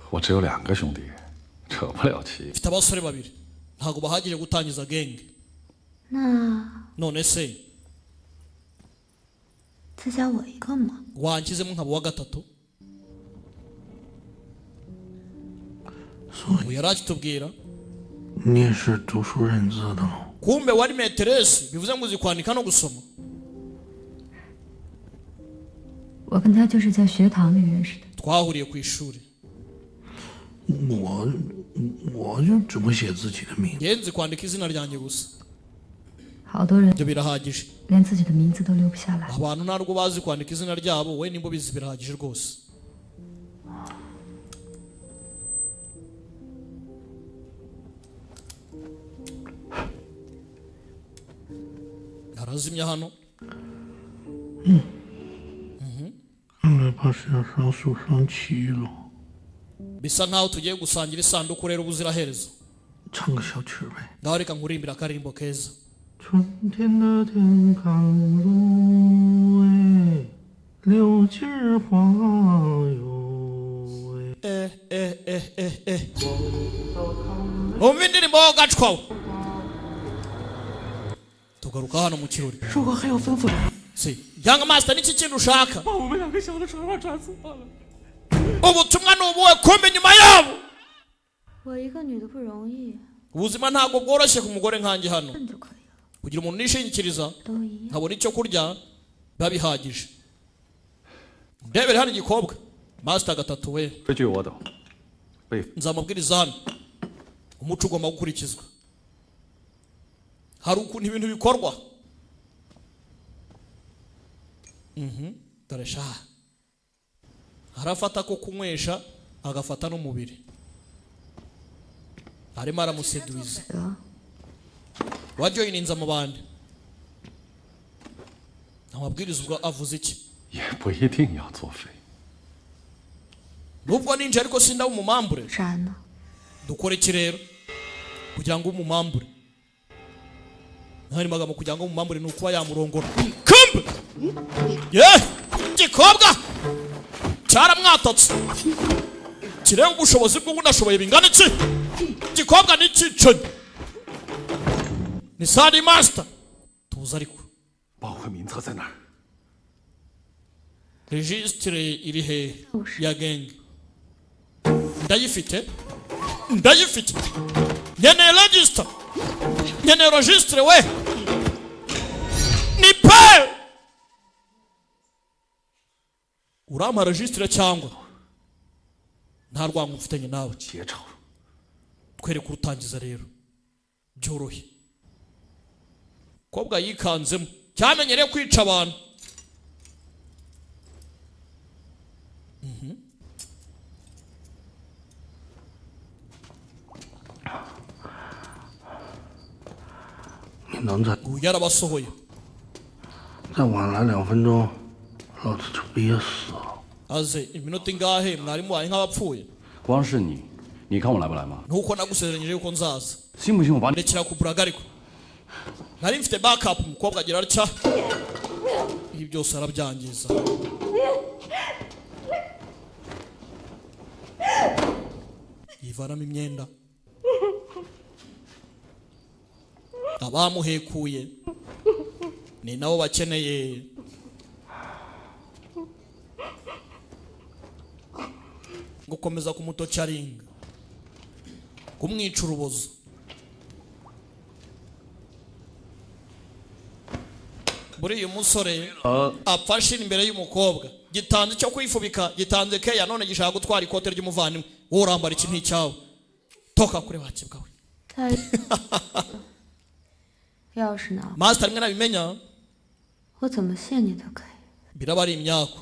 我只有2个兄弟，扯不了旗。
mfite abasore babiri ntabwo bahagije gutangiza genge
那
none se
再加我一个嘛？
wanshyizemo nkaba uwa gatatu ubu yari akitubwira
你也是读书认字的喽？
kumbe wari meteresi bivuze ngo uzi kwandika no gusoma
我跟他就是在学堂里认识的。
twahuriye ku ishuri
我就只会写自己的名字。
ngenzi kwandika izina ryanjye gusa
好多人
ibyo birahagije
连自己的名字都留不下来。
abantu ntabwo bazi kwandika izina ryabo we nimba ubizi birahagije rwose harazimya hano
看来怕是要上树上棋了。
bisa nkaho tugiye gusangira isanduku rero ubuziraherezo
唱个小曲呗。
ngaho reka nkurimbira akarimbo keza
春天的天刚入哎，柳枝花哟哎。
numva indirimbo ho gacwawe tugaruka hano mu kirori
如果还有吩咐的，
si young master niki kintu ushaka
把我们2个小的船上抓死了。
ubutumwa ni ubuhe kumbe nyuma yabo
我一个女的不容易，
ubuzima ntabwo bworoshye ku mugore nkanjye hano
笨就可以了，
kugira umuntu nishingikiriza
都一样。
nkabona icyo kurya biba bihagije ndebere hano igikobwa master gatatu we
规矩我懂，辈分
nzamubwiriza hano umuco ugomba gukurikizwa hari ukuntu ibintu bikorwa dore sha arafata ko kunywesha agafata n'umubiri arimo aramuseduiza wajoyininza mu bandi amabwiriza ubwo avuze iki
也不一定要做妃。
nubwo ninjye ariko sindaba umumambure
啥呢？
dukora iki rero kugira ngo umumambure ntari magambo kugira ngo umumambure ni ukuba yamurongora kumbe ye gikobwa cyaramwatatse kirenga ubushobozi bwo unashoboye bingana iki gikobwa ni cyicanyi ni sadi master tuza ariko
报会名册在哪儿？
registre iri he ya genge ndayifite ndayifite nkeneye registre nkeneye registre we ni pe urampa registre cyangwa nta rwango mfitanye nawe
结仇。
twereke urutangiza rero byorohe kobwa yikanzemo cyamenyereye kwica abantu ubu yarabasohoye
再晚来2分钟，老子就憋死了。
aze iminota ingahe mwarimu wawe nk'abapfuye
光是你，你看我来不来吗？
nuko nagusezeranyije yuko nzaza
信不信我把你？
ndekera kuburaga ariko nari mfite backup umukobwa agira atya ibi byose arabyangiza yivanamo imyenda abamuhekuye ni nabo bakeneye gukomeza kumutocaringa kumwica urubozo buriya umusore apfashe imbere y'umukobwa gitanze cyo kwifubika gitanze keya none gishaka gutwara ikote ry'umuvandimwe wowe urambara iki nticyawe toka kure wakibwa we
要是拿
master rimwe nabimenya
我怎么谢你都可以。
biraba ari imyako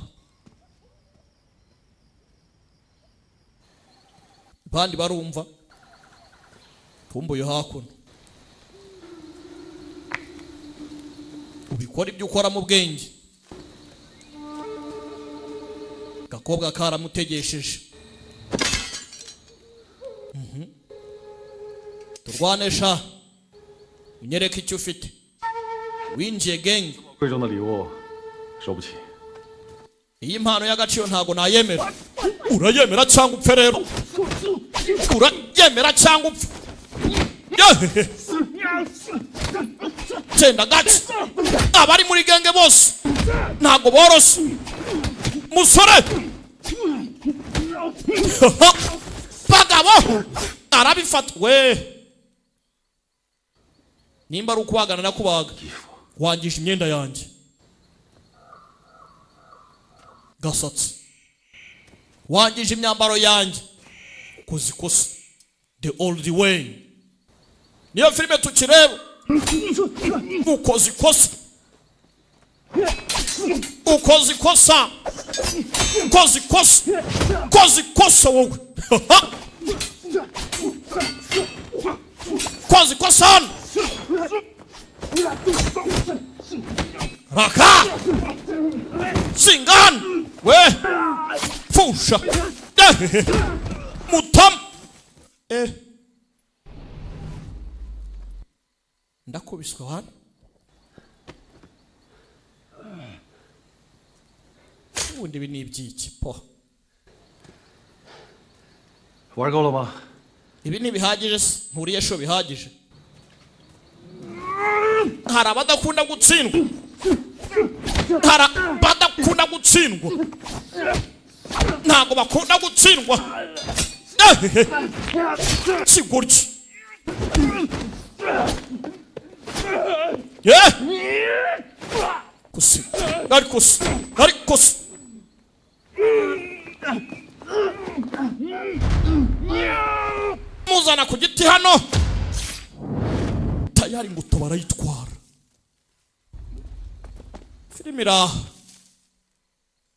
bandi barumva tumbuye hakuno ubikora ibyo ukora mu bwenge gakobwa karamutegesheje turwanesha unyereke icyo ufite winjiye genge
贵重的礼物收不起。
iyi mpano y'agaciro ntago nayemera urayemera cyangwa upfe rero urayemera cyangwa upfe genda gake abari muri genge bose ntago boroshe musore bagabo arabifata we nimba ari ukubagana na kubaga wangije imyenda yanjye gasatsi wangije imyambaro yanjye kuzikosa the old way niyo filime tukireba ukoze ikosa ukoze ikosa ukoze ikosa ukoze ikosa wowe ukoze ikosa hano raka singan we fusha mutam ndakubiswe hano ubundi ibi ni ibyiki po
玩够了吗？
ibi ni bihagije se nturiye sho bihagije hari abadakunda gutsindwa hari abadakunda gutsindwa ntabwo bakunda gutsindwa sigurya kusi ariko se muzana ku giti hano tayari ngo barayitwara filime iraha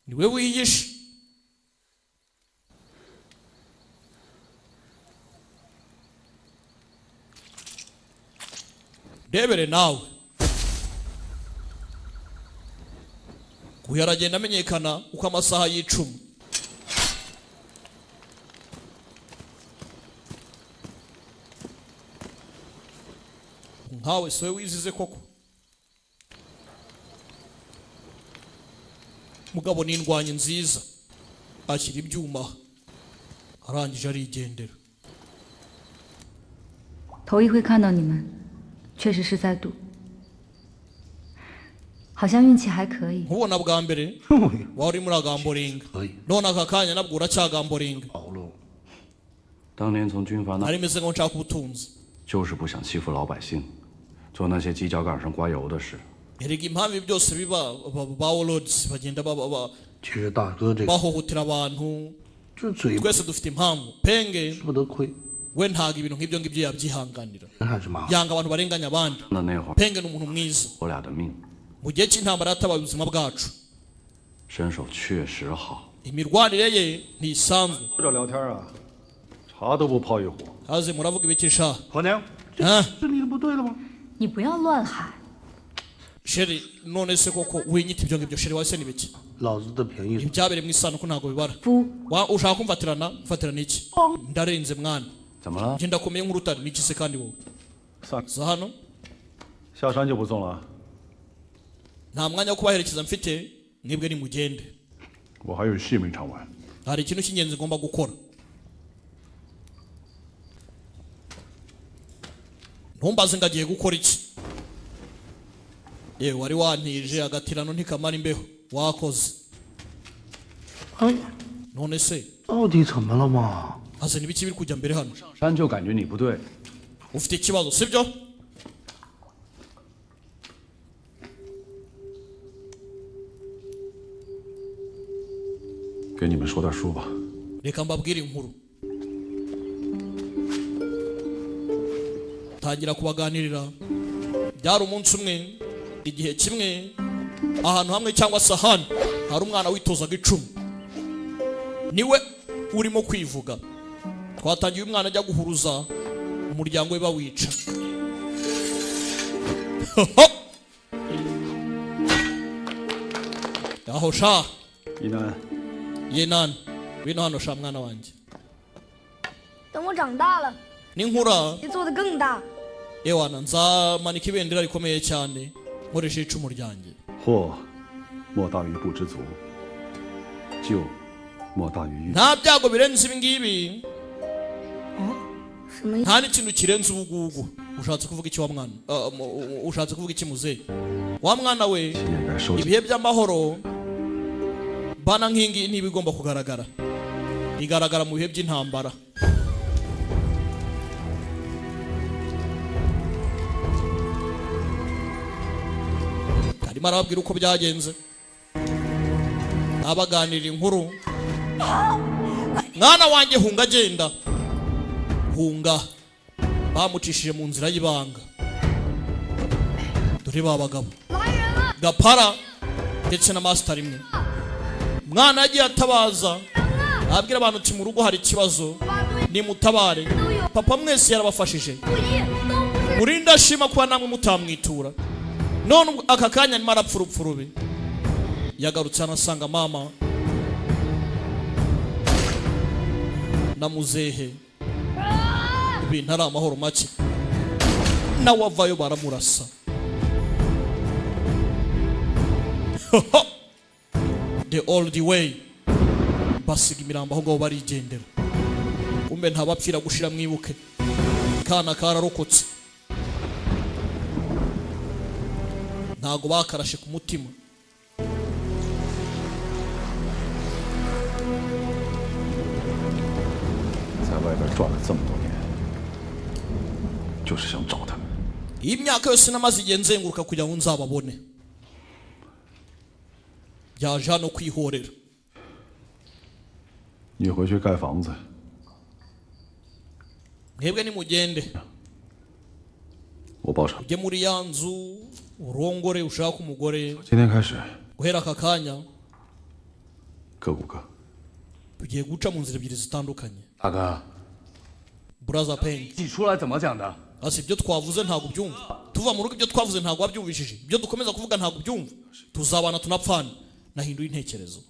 niwe wiyishe rebere nawe uyu aragenda amenyekana uko amasaha y'icumi nkawe sowe wizize koko mugabo ni indwanyi nziza ashyira ibyuma arangije arigendera
头一回看到你们，确实是在赌，好像运气还可以。
nkubona bwa mbere wari muri agamboringa none aka kanya nabwo uracyagamboringa
当年从军阀那
ari meze ngo nshaka ubutunzi
就是不想欺负老百姓，做那些犄角杆上刮油的事。
erega impamvu ibi byose biba ba warlords bagenda
其实大哥这个
bahohotera abantu
这嘴
twese dufite impamvu penge
不得亏，
we ntago ibintu nk'ibyo ngibyo yabyihanganira
人还是麻烦。
yanga abantu barenganya abandi
那会儿
penge ni umuntu mwiza
我俩的命，
mu gihe cy'intambara yatabaye ubuzima bwacu
身手确实好。
imirwanire ye ntisanzwe
坐着聊天啊，茶都不泡一壶。
haze muravuga ibiki sha
婆娘，
是你的不对了吗？
你不要乱喊。
sheri none se koko winyita ibyo ngibyo sheri wase nibiki
老子的便宜
ibyabereye mu isanduku ntago bibara ushaka kumfatirana mfatirana iki ndarenze mwana
怎么了？
njye ndakomeye nk'urutare niki se kandi wowe za hano
下山就不送了，
nta mwanya wo kubaherekeza mfite mwebwe nimugende
我还有戏没唱完。
hari ikintu cy'ingenzi ngomba gukora ntumbaze ngo agiye gukora iki yewe wari wantije agatirano ntikamara imbeho wakoze none se
到底怎么了嘛？
haze n'ibiki biri kujya mbere hano
山就感觉你不对，
ufite ikibazo sibyo
给你们说点书吧。
reka mbabwire inkuru tangira kubaganirira byari umunsi umwe igihe kimwe ahantu hamwe cyangwa se ahandi hari umwana witozaga icumu niwe urimo kwivuga twatangiye umwana ajya guhuruza umuryango we bawica aho sha
一南，
yenan wino hano sha mwana wanjye
等我长大了，
ninkura
你做的更大。
ewana nzamanika ibendera rikomeye cyane nkoresheje icumu ryanjye
祸莫大于不知足，救莫大于欲。
nta byago birenze ibi ngibi
什么？
nta n'ikintu kirenze ubugugu ushatse kuvuga iki wa mwana ushatse kuvuga iki muzehe wa mwana we ibihe by'amahoro bana nk'ingi ntibigomba kugaragara igaragara mu bihe by'intambara karimo arababwira uko byagenze abaganirira inkuru mwana wanjye hunga agenda hunga bamucishije mu nzira y'ibanga dore ba bagabo gapara ndetse na master rimwe mwana yagiye atabaza abwira abantu ati mu rugo hari ikibazo nimutabare papa mwese yarabafashije murinda ashima kuba namwe mutamwitura none aka kanya arimo arapfa urupfu rubi yagarutse anasanga mama na muzehe ibintu ari amahoro make nawe avayo baramurasa the old way basiga imirambo aho ngaho barigendera kumbe ntabapfira gushira mwibuke kana kararokotse ntago bakarashe ku mutima imyaka yose namaze igihe nzenguruka kugira ngo nzababone yaje hano kwihorera
你回去盖房子。
mwebwe nimugende
我报仇。
ujye muri ya nzu urongore ushaka umugore
今天开始，
guhera aka kanya
各顾各。
tugiye guca mu nzira ebyiri zitandukanye
大哥，
brother Peng
一起出来怎么讲的？
ase ibyo twavuze ntago byumva tuva mu rugo ibyo twavuze ntago wabyumvishije ibyo dukomeza kuvuga ntago byumva tuzabana tunapfana nahinduye intekerezo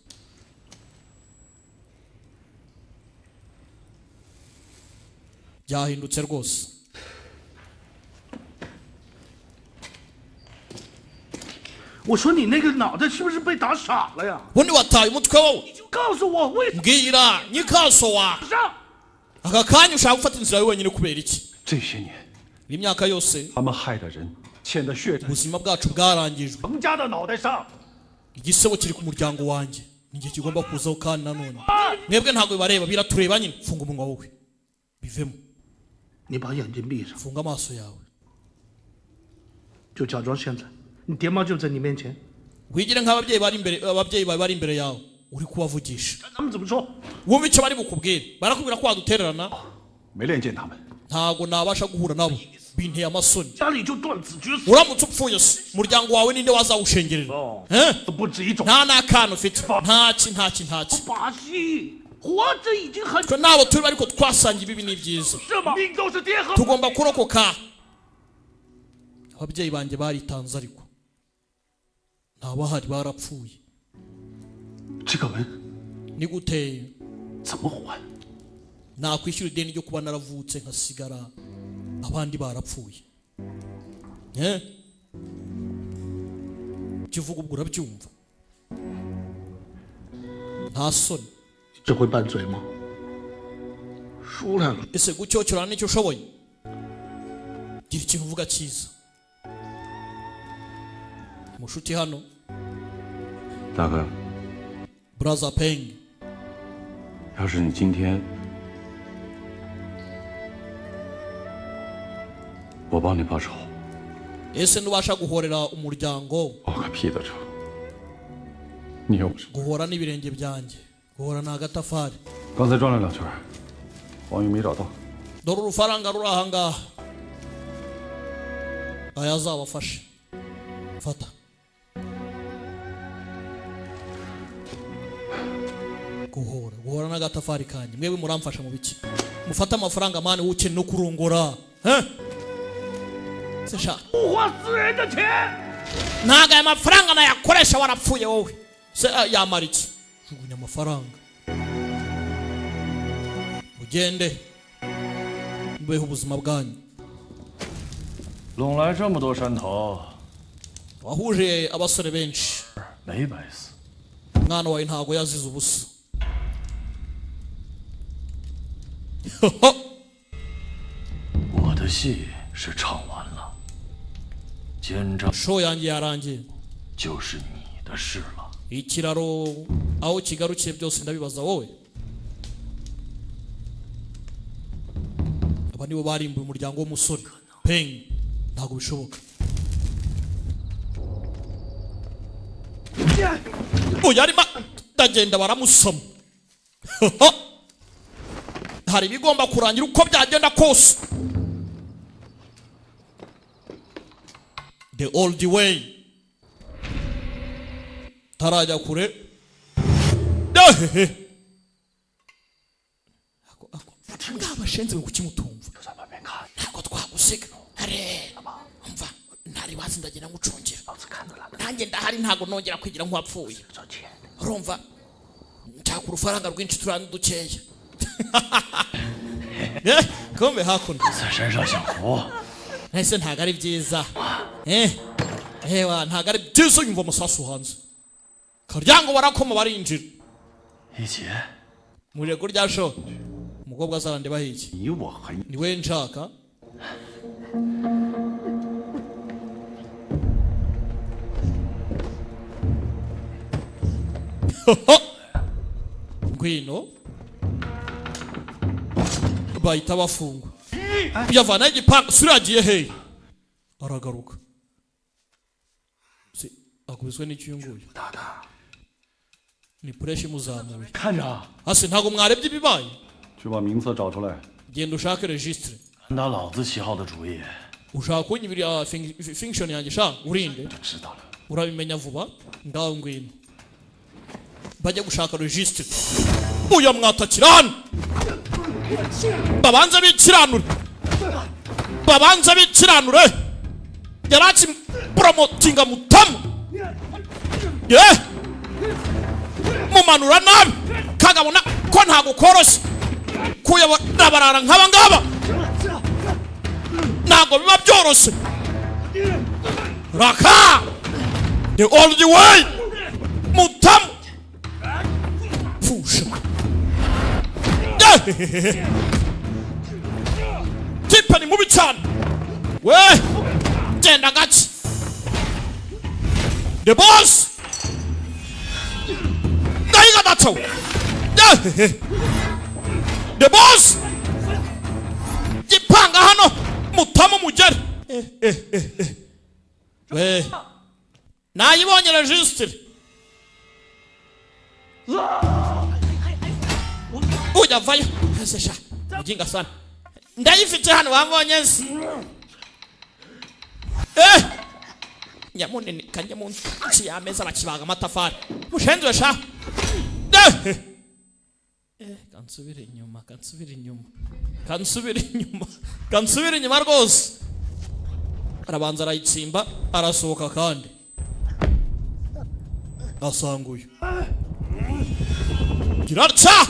byahindutse rwose
我说你那个脑袋是不是被打傻了呀？
ubundi wataye umutwe wowe
告诉我为什么？
mbwira nyikaso wa
上！
aka kanya ushaka gufata inzira yawe wenyine kubera iki
这些年，
imyaka yose
他们害的人，欠的血债，
ubuzima bwacu bwarangijwe
彭家的脑袋上。
igisebo kiri ku muryango wanjye ninjye kigomba kuzaho kandi nanone mwebwe ntago bibareba biratureba nyine funga umunwa wowe bivemo
你把眼睛闭上，
funga amaso yawe
就假装现在你爹妈就在你面前。
wigire nk'ababyeyi bawe bari imbere yawe uri kubavugisha
他们怎么说？
wumva icyo bari bukubwire barakubwira ko wadutererana
没练见他们。
ntago nabasha guhura nabo binteye amasoni
家里就断子绝孙。
uramutse upfuye se umuryango wawe ninde wazawushengerera
不止一种。
nta n'akantu ufite ntaki
把戏，活着已经很。
twe nabo turi ariko twasangiye ibibi n'ibyiza
是吗？命都是爹和。
tugomba kurokoka ababyeyi banjye baritanze ariko ntabahari barapfuye
这个文
ni gute
怎么还？
nakwishyura ideni ryo kuba naravutse nkasigara abandi barapfuye kivuga ubwo urabyumva nta soni
这会拌嘴吗？输来了。
ese gucyocyorana nicyo ushoboye gira ikintu uvuga cyiza mushuti hano
大哥，
brother Peng
要是你今天，我帮你报仇，
ese ntubasha guhorera umuryango
报个屁的仇！你又不是。
guhora n'ibirenge byanjye guhora ni agatafari
刚才转了2圈，黄鱼没找到。
dore urufaranga ruri aha ngaha aya azabafashe fata guhora n'agatafari kanjye mwebwe muramfasha mu biki mufate amafaranga mani ukene no kurongora se sha
不花私人的钱。
ntago aya mafaranga nayakoresha warapfuye wowe se yamara iki jugunya amafaranga ugende mubeho ubuzima bwanyu
拢来这么多山头，
wahuje abasore benshi
没白死。
umwana wawe ntago yazize ubusa
我的戏是唱完了，奸诈
show yanjye yarangiye
就是你的事了。
ikiraro aho kigarukiye byose ndabibaza wowe aba nibo barimbuye umuryango w'umusore Peng ntago bishoboka uyu arimo ndagenda baramusoma hari ibigomba kurangira uko byagenda kose the old way tarajya kure abashenze ngo kukimutumva ntabwo twagusiga umva ntari bazi ndagira ngucungira nanjye ndahari ntago nongera kwigira nk'uwapfuye urumva nshaka urufaranga rwinshi turana dukeya kumbe hakuno ese ntago ari byiza ntago ari byiza yumva amasasu hanze karyango barakoma barinjira murego rya sho umukobwa azarande bahiki niwe nshaka ngwino bahita bafungwa yavana igipanga suragiye he aragaruka akubiswe n'icyunguye ni pressure muzamuye hasi ntago mwarebye ibibaye
去把名册找出来。
genda ushake registre
拿老子旗号的主意。
ushaka kunyibira function yanjye sha urinde
知道了。
urabimenya vuba ngaho ngwino bajya gushaka registre uya mwatakirana babanza bikiranure yaraki promotinga mutamu mumanura nabi kagabona ko ntago koroshye kuyabarara nk'aba ngaba ntago biba byoroshye raka the old way mutamu fusha tipa ni mubi cyane we genda gake the boss ndayiga datawe the boss gipanga hano mutamu mugere we nayibonye registre uja vayo sesha mujinga sana ndayifite hano wambonye nzi nyamunini kanye munsi yameza bakibaga amatafari mushenze sha kansubira inyuma rwose arabanza arayitsimba arasohoka kandi asanguye girarca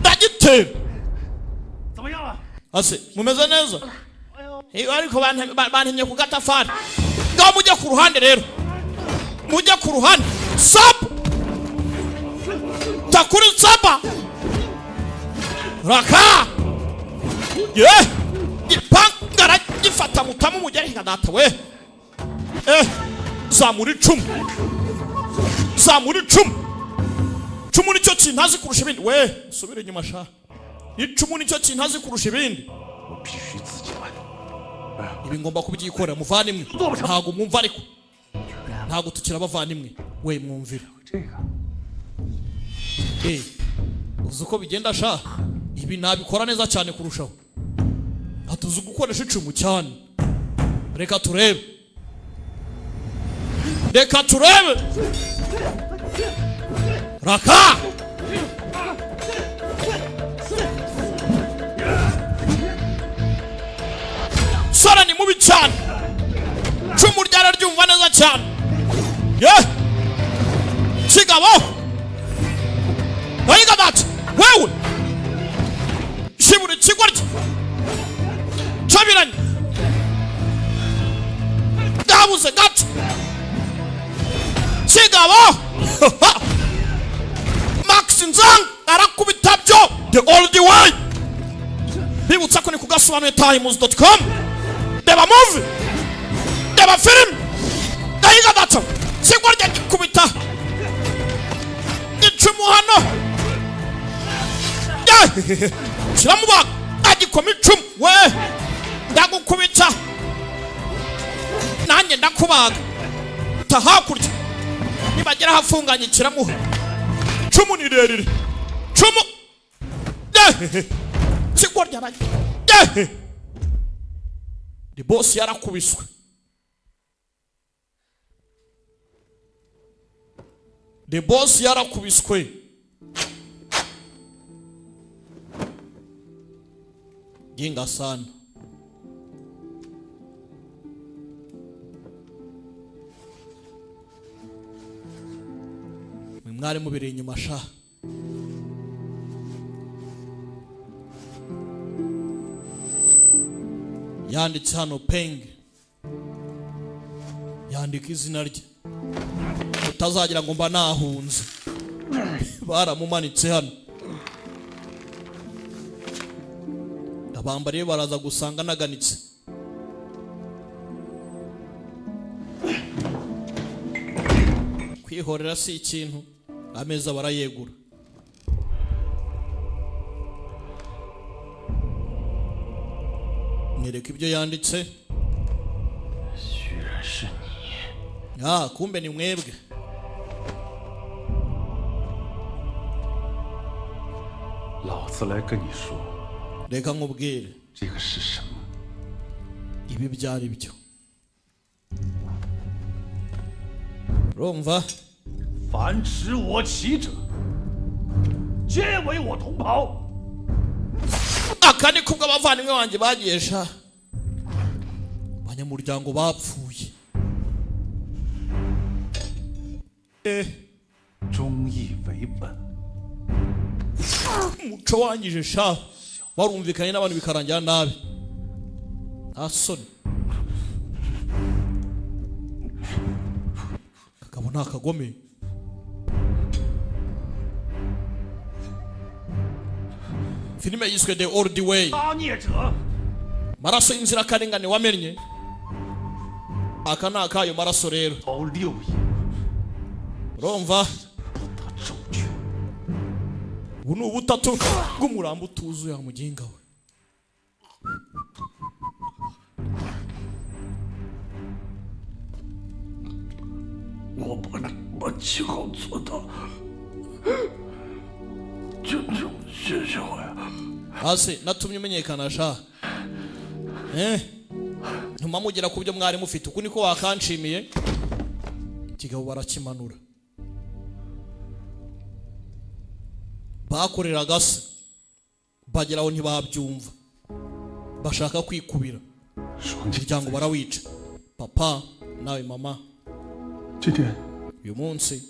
ndagitera ase mumeze neza ariko bantemye ku gatafari ngaho mujye ku ruhande rero mujye ku ruhande sapa takuri sapa raka gipangara gifata mutamu mugere nka data we zamura icumu icumu nicyo kintu azi kurusha ibindi we subira inyuma sha icumu nicyo kintu azi kurusha ibindi ibi ngomba kubyikorera muvandimwe ntago mwumva ariko ntago tukira abavandimwe we mwumvira uzi uko bigenda sha ibi nabikora neza cyane kurushaho atuzi gukoresha icumu cyane reka turebe raka sora ni mubi cyane cumu ryararyumva neza cyane kigabo ayiga dati wewe shibura ikigoryi cabiranye ndabuze gato kigabo Max Nzang arakubita byo the old way bibutsa ko ni kugasobanuye times.com deba movie deba film ndayiga data sigorya kubita icumu hano kiramubaga agikoma icumu we ndagukubita nanjye ndakubaga tahakurya nibagera hafunganye kiramuha cumu ni rerire cumu sigorya nayo the boss yarakubiswe ginga sana mwari mubiri inyuma sha yanditse hano Peng yandika izina rye utazagira ngo mba nahunze baramumanitse hano abambariye baraza gusanga naganitse kwihorera si ikintu ameza barayegura nereka ibyo yanditse kumbe ni mwebwe reka nkubwire ibi byari byo urumva
凡持我旗者，皆为我同袍。
akandi kubwo abavandimwe wanjye bagiye sha abanyamuryango bapfuye
忠义为本。
umuco wangije sha warumvikanye n'abantu bikarangira nabi nta soni kakabo nta kagome filime yiswe The Old Way
杀孽者，
maraso y'inzirakarengane wamennye aka ni akayo maraso rero urumva ubu ni ubutatu bw'umurambo utuzuye muginga we
我今后做到真正学校呀。
hasi natumye umenyekana sha ntuma mugera ku byo mwari mufite uku niko wakanshimiye kigabo barakimanura bakoreraga se bageraho ntibabyumva bashaka kwikubira umuryango barawica papa nawe mama uyu munsi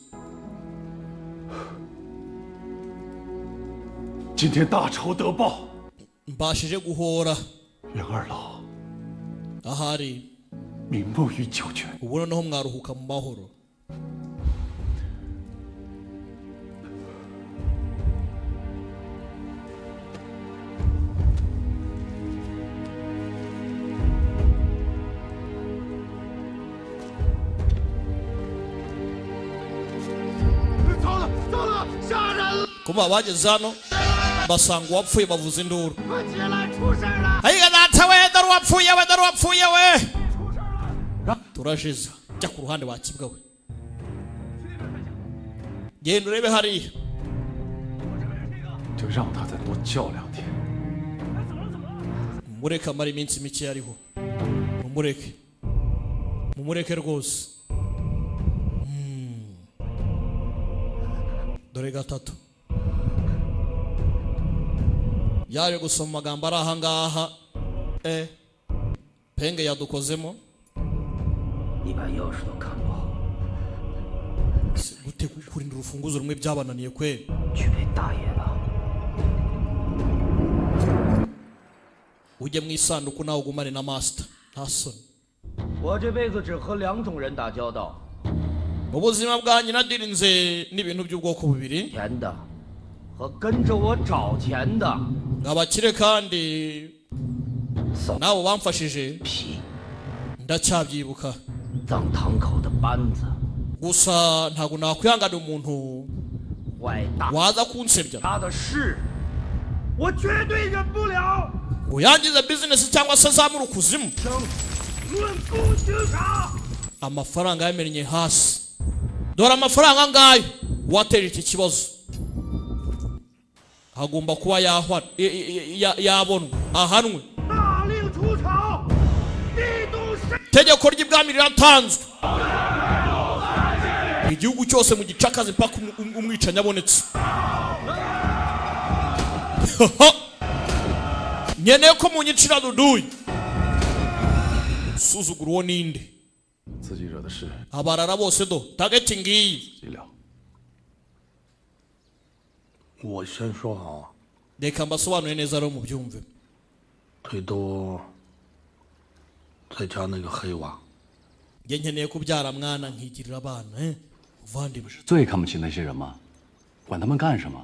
今天大仇得报，
mbashije guhora
袁二老
ahari
瞑目于九泉。
ubu noneho mwaruhuka mu mahoro kuba bageze hano basanga uwapfuye bavuza induru ayiga data we dore uwapfuye we dore uwapfuye we turashize jya ku ruhande wakibwa we genda urebe hariya
就让他再多叫2天。
mumureke amara iminsi mike ariho mumureke rwose dore gatatu yaje gusoma amagambo ari aha ngaha Penge yadukozemo gute kurinda urufunguzo rumwe byabananiye kweli ujye mu isanduku nawe ugumane na master nta soni
我这辈子只和2种人打交道，
mu buzima bwanjye nadirinze n'ibintu by'ubwoko bubiri
钱的和跟着我找钱的。
abakire kandi nabo bamfashije ndacyabyibuka
葬堂口的班子，
gusa ntabwo nakwihanganira umuntu waza kunsebya
他的事，我绝对忍不了。
ngo yangize business cyangwa se azamura ukuzimu
论功行赏，
amafaranga yamennye hasi dore amafaranga ngayo wateje iki kibazo agomba kuba yabonwa ahanwe
大令出草，地动山。
tegeko ry'ibwami riratanzwe igihugu cyose mu gicakazi paka umwicanyi abonetse nkeneye ko munyicira duduye suzugura uwo ninde
自己惹的事，
abarara bose do target ngiyi
己了。
我先说啊，
reka mbasobanurire neza rero mubyumve
忒多在家那个黑娃，
njye nkeneye kubyara mwana nkigirira abana uvandimwe
最看不起那些人吗？管他们干什么？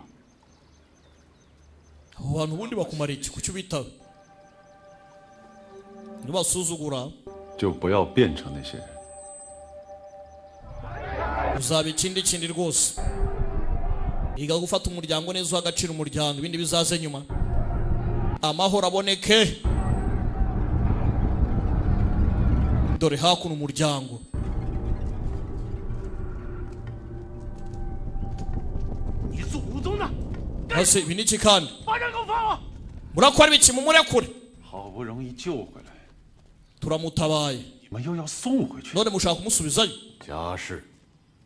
abo bantu ubundi bakumara iki kuki ubitaho nibasuzugura
就不要变成那些人。
uzaba ikindi rwose iga gufata umuryango neza uha agaciro umuryango ibindi bizaze nyuma amahoro aboneke dore hakuno umuryango hasi ibi ni iki kandi murakora ibiki mumurekure
好不容易救回来，
turamutabaye
你们又要送回去。
none mushaka kumusubizayo
家事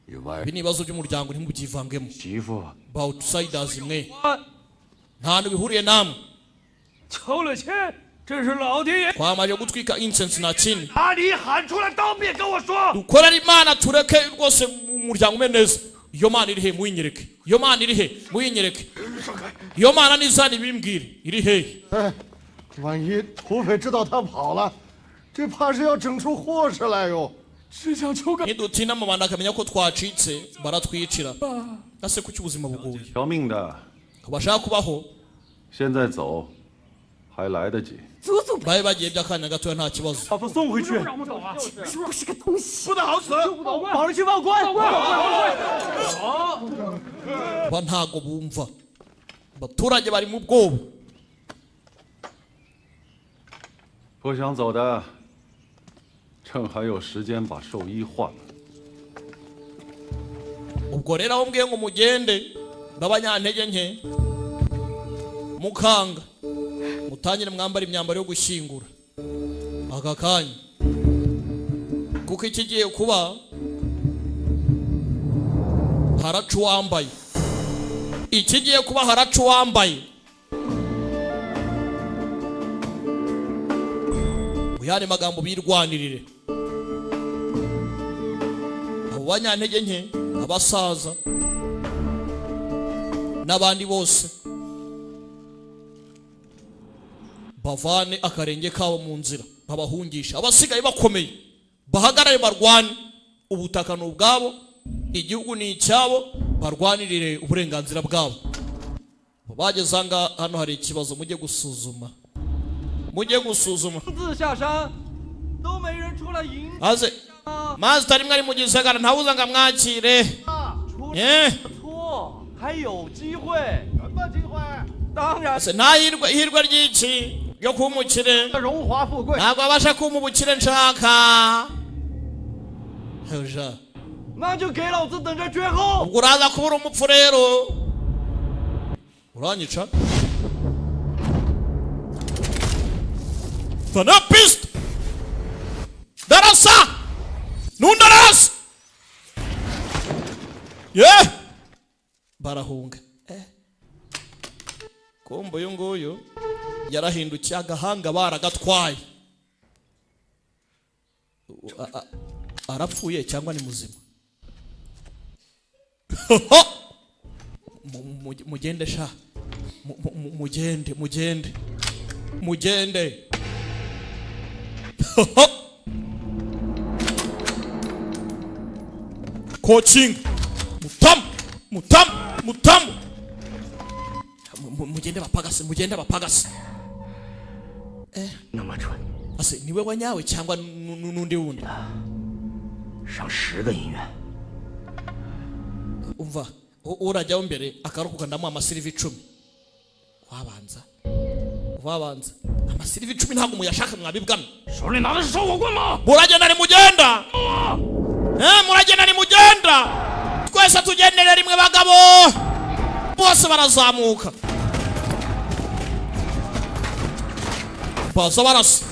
与外
ibi ni ibibazo by'umuryango ntimubyivangemo
媳妇
ba outsiders mwe nta hantu bihuriye namwe
求了签，这是老天爷！
twamaze gutwika incense nta kindi
哪里喊出来当面跟我说！
dukorere imana tureke rwose umuryango ume neza iyo mana iri he muyinyereke iyo mana iri he muyinyereke iyo mana nizana ibimbwire iri hehe
哎，万一土匪知道他跑了，这怕是要整出祸事来哟。
只想求个
nidutinda mu bantu akamenya ko twacitse baratwicira ase kuki ubuzima bugoye
条命的，
bashaka kubaho
现在走还来得及。
babe bagiye by'akanya gatoya nta kibazo
把他送回去。让我们走啊！不是个东西，不得好死！绑人去报官！
ba ntago bumva abaturage bari mu bwoba
不想走的，趁还有时间把寿衣换了。
ubwo rero aho mbwiye ngo mugende b'abanyantege nke mukanga mutangire mwambara imyambaro yo gushyingura aka kanya kuko ikigiye kuba haraca uwambaye ikigiye kuba haraca uwambaye muyane magambo birwanirire abo banyantege nke abasaza n'abandi bose bavane akarenge kabo mu nzira babahungisha abasigaye bakomeye bahagarare barwane ubutaka ni ubwabo igihugu ni icyabo barwanirire uburenganzira bwabo bageze hano hari ikibazo mujye gusuzuma
自下山，都没人出来迎。
maze utari mwari mu gisagara ntawuza ngo amwakire
错，还有机会。什么机会？当然。
nta hirwa ry'iki ryo kuba umukire
荣华富贵。
ntabwo babasha kuba umukire nshaka
那就给老子等着绝后。
ubwo uraza kuba uri umupfu rero uranyica fana piste darasa nundarasa barahunga kombo uyu nguyu yarahindukiye agahanga baragatwaye arapfuye cyangwa ni muzima mugende sha mugende coaching mutam mugende bapagase
那么蠢，
ase niwe wanyawe cyangwa n'undi wundi
上10个银元。
umva urajyaho mbere akaruhuka ndamuha amasirivi 10 wabanza amasirivi 10 ntabwo muyashaka mwabibwana
手里拿的是烧火棍吗？
muragenda ni mugenda twese tugendere rimwe bagabo bose barazamuka baza barasa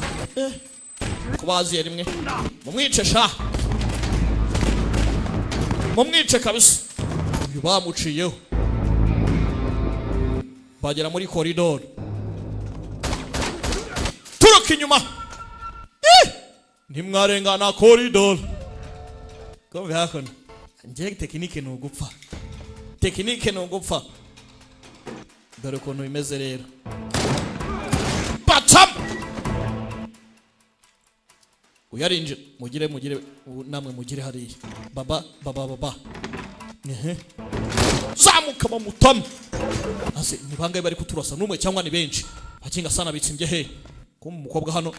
kubaziye rimwe mumwice sha mumwice kabisa uyu bamuciyeho bagera muri koridoro turuka inyuma ntimwarengana koridoro kumve hakuno njye tekinike ni ugupfa dore ukuntu bimeze rero bacamo uyarinjira mugire namwe mugire hariya baba zamuka bamutama ase ni bangaye bari kuturasa numwe cyangwa ni benshi bakinga sana bitsimbye he ko umukobwa hano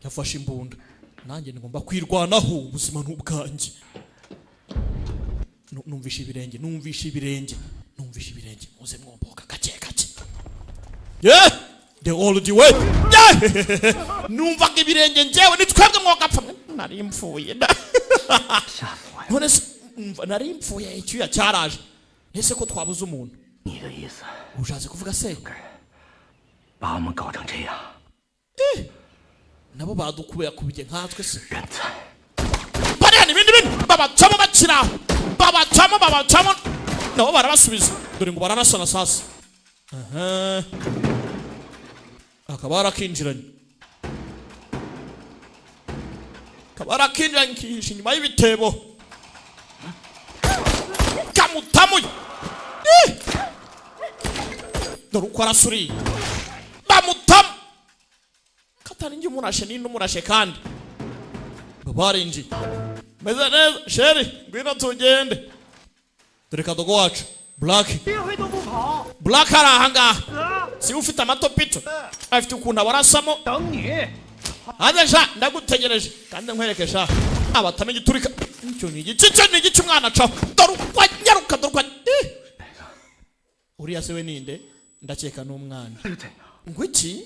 yafashe imbunda nanjye ngomba kwirwanaho ubuzima n'ubwanjye numvisha ibirenge muze mwomboka gake yeah the old way yeah numvaga ibirenge njyewe nitwebwe mwogapfa nari mpfuye none nari mpfuye icyuya cyaraje ese ko twabuze umuntu ushatse kuvuga se nabo badukubera kubije nkatwe se bariya n'ibindi babacamo bakiraho babacamo nabo barabasubiza dore ngo bararasana sasa akaba arakinjiranye kihisha inyuma y'ibitebo kamutamuye dore uko arasuriye bamutamu katari njye umurashe ninde umurashe kandi barinjiye meze neza sheri ngwino tugende dore kadogo wacu Black ari ahangaha si ufite amatopito afite ukuntu abarasamo hanze sha ndagutegereje kandi nkwereke sha abatamenye turika icyo ni igice umwana acaho dore uko nyaruka uriya se we ninde ndakeka n'umwana ngwiki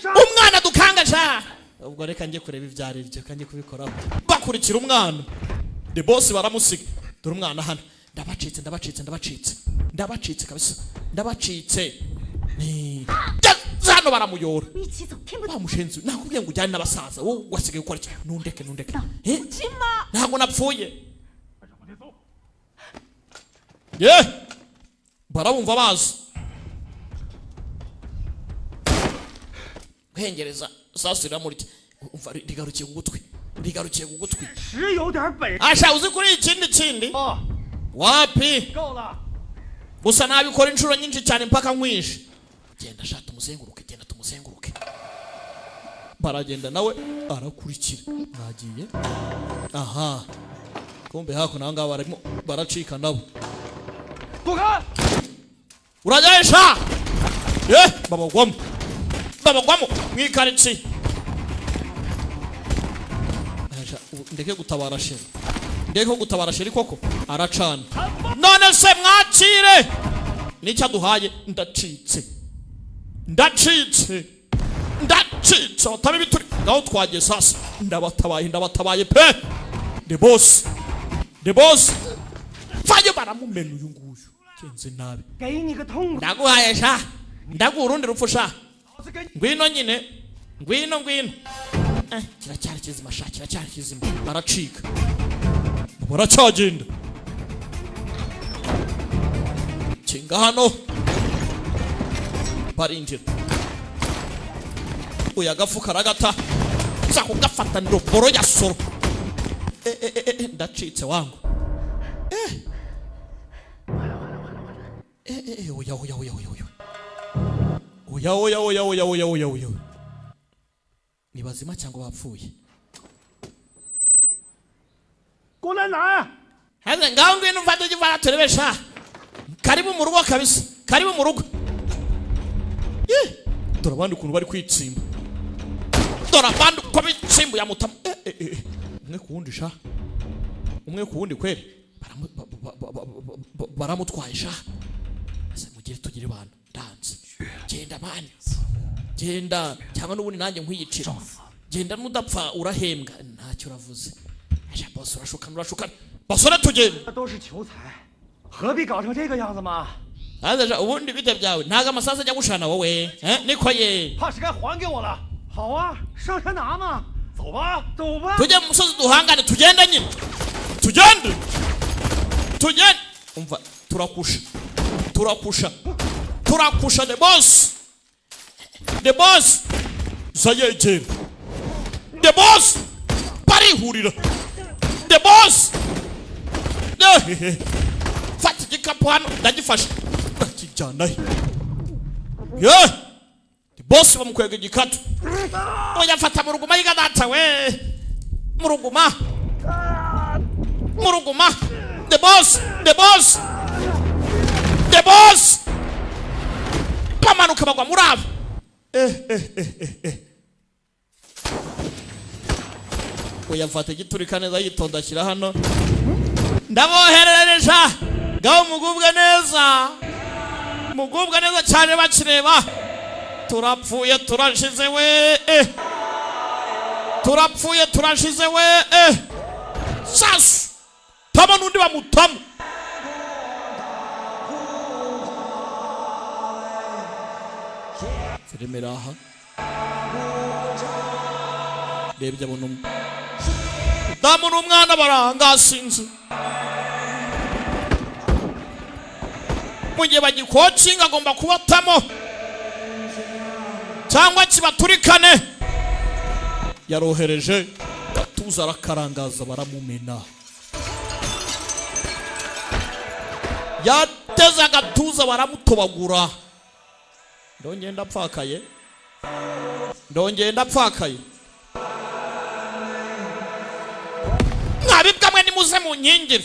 umwana dukanga sha ubwo reka njye kureba ivyari byo kandi kubikoraho bakurikira umwana the boss baramusiga dore umwana hano ndabacitse kabisa ni hano baramuyora bamushenze nakubwiye ngo ujyane n'abasaza wowe wasigaye ukora iki nundeke ntabwo napfuye barabumva bazi guhengereza sasa iramurike umva rigarukiye ku gutwi asha uzi kuri ikindi wapi gusa nabikora inshuro nyinshi cyane mpaka nkwishe genda sha tumuzenguruke baragenda nawe arakurikira nagiye aha kumbe hako nanga barimo baracika nabo urajesha babagwamo mwikaritsi ndeke gutabara sheri koko aracana none se mwakire nicyo aduhaye ndacitse bataba ibituri ngaho twagiye sasa ndabatabaye pe the boss faye baramumena uyu nguyu kenze nabi ndaguhaye sha ndagurundi rupfu sha ngwino nyine ngwino kiracyari kizima baracika baracagenda kinga hano barinjira uya gafuka aragata za kugafata ndoboro ya soro ndacitse wangu oya ni bazima cyangwa bapfuye haze ngaho ngwino mfate ugivana turebesha karibu mu rugo kabisa karibu mu rugo dore abandi ukuntu bari kwitsimba dore abandi uko bitsimbu yamutama umwe ku wundi kweri baramutwaye sha ase mugire tugire abantu danse genda bana genda cyangwa n'ubundi nanjye nkwiyicira genda nudapfa urahembwa ntacyo uravuze aje boss urashukana basore tugenda
何必搞成这个样子嘛？
haza ubundi bite byawe ntaga amasasa ajya gushana wowe niko ye
怕是该还给我了。好啊，上山拿嘛，走吧。
tujye mu musozi duhangane tugende nyine tugende umva turakusha the boss zayegera the boss barihurira the boss fata igikapu hano ndagifashe jyana he ye boss bamukwega igikatu oya fata mu ruguma yiga data we mu ruguma the boss pamanuka bagwa muraba oya fata giturika neza yitonda ashyira hano ndaboherereje gaho mugubwe neza cyane bakireba turapfuye turashize we sasu tama nundi bamutamu filime raha rebye abono damu n'umwana barangasinze mu gihe bagikocinga agomba kubatamo cyangwa kibaturikane yarohereje gatuza arakarangaza baramumena yateza gatuza baramutobagura ndongeye ndapfakaye mwabibwa mwe nimuze mu nkingire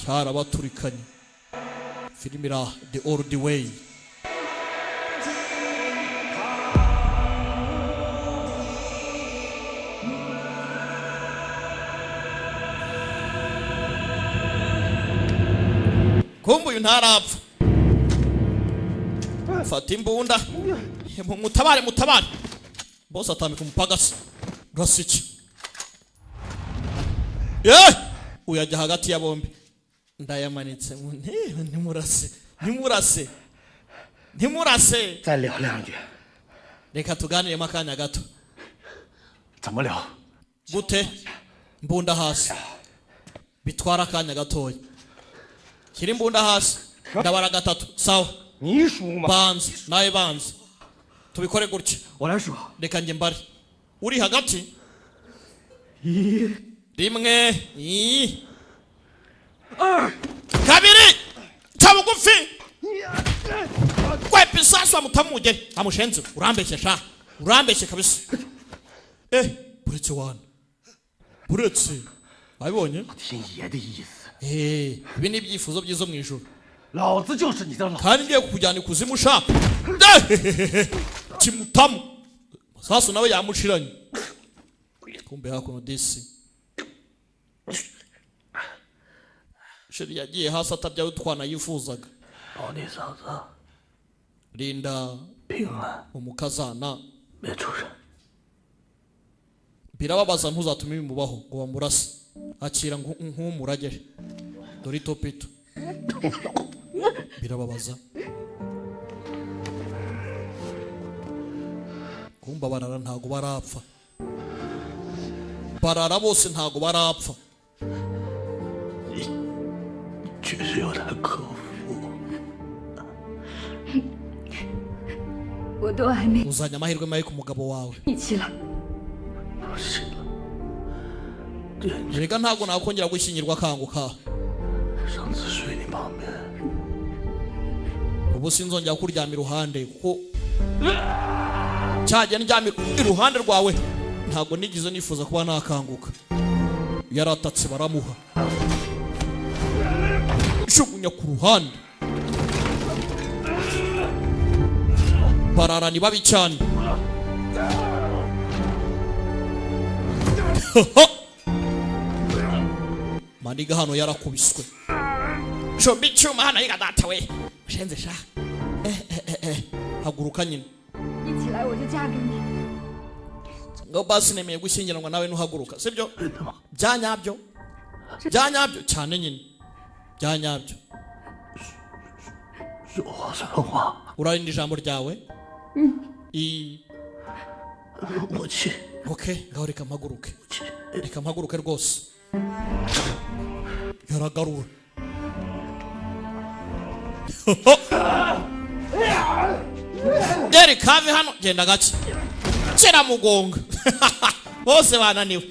cyarabaturikanye filime ira the old way kumbu uyu ntarapfa fata imbunda mutabare bose atambika umupagasi urasiki uyajya hagati ya bombi ndayamanitse mu ntebe ntimurase
再聊两句
reka tuganiremo akanya gato
怎么聊
gute mbunda hasi bitwara akanya gatoya kiri imbunda hasi ndabara gatatu sawa
ni shuma
banza tubikore gutya reka njye mbare uri hagati rimwe kabiri tabugufi kwepa isasu amutamugere amushenze urambeshye kabisa buretse wana buretse wabibonye ibi ni ibyifuzo byizo mu ijuru kandi ngiye kukujyana ikuzimu ushaka kimutamu sasu nawe yamushiranye kumbe hakuno disi sheri yagiye hasi atabyawe utwana yifuzaga Linda umukazana birababaza ntuzatume bimubaho ngo bamurase akira nk'umuragere dore itopito birababaza kumba barara ntago barapfa barara bose ntago barapfa
确实有点可恶。
我都还没
uzanye amahirwe mabi ku mugabo wawe
一起了。
reka ntabwo nakongera gushyingirwa akanguka
上次睡你旁边，
ubu sinzongera kuryama iruhande kuko cyajya ndyama iruhande rwawe ntabwo nigize nifuza kuba nakanguka yaratatse baramuha shugunya ku ruhande barara ni babi cyane maniga hano yarakubiswe shombi cyuma hano yiga data we shenze sha haguruka nyine
一起来我就嫁给你。
ngo basi nemeye gushyingiranwa nawe nuhaguruka sibyo byanyabyo cyane nyine byanyabyo urarinda ijambo ryawe okay ngaho reka mpaguruke rwose yaragarura Derek have hano genda gake kiramugonga bose bananiwe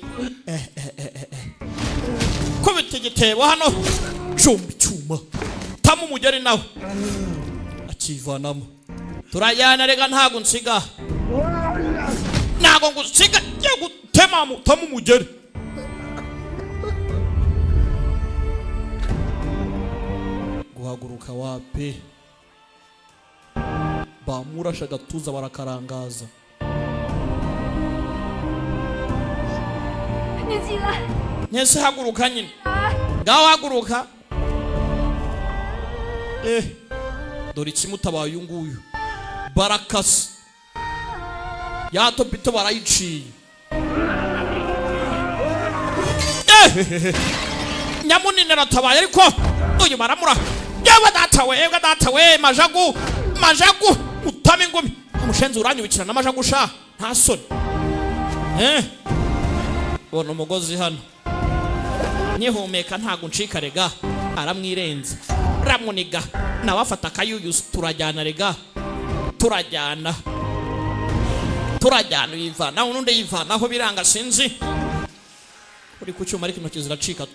ko kubita igitebo hano cumba icyuma tamu umugeri nawe akivanamo turajyana rega ntago nsiga ntago ngusiga ngiye gutema tamu umugeri guhaguruka wapi bamurasha agatuza barakarangaza Nyese haguruka nyine ngaho haguruka dore ikimutabaye uyu nguyu barakasi yato bito barayiciye nyamunini aratabaye ariko uyu baramura yewe datawe majagu utama ingumi umushenzi uranyubikira n'amajagu sha nta soni bona umugozi hano nihumeka ntago ncika rega aramwirenza ramuniga nawe afata akayuyusu turajyana rega turajyana yivana unundi yivana aho biranga sinzi uri ku cyuma ariko intoki ziracika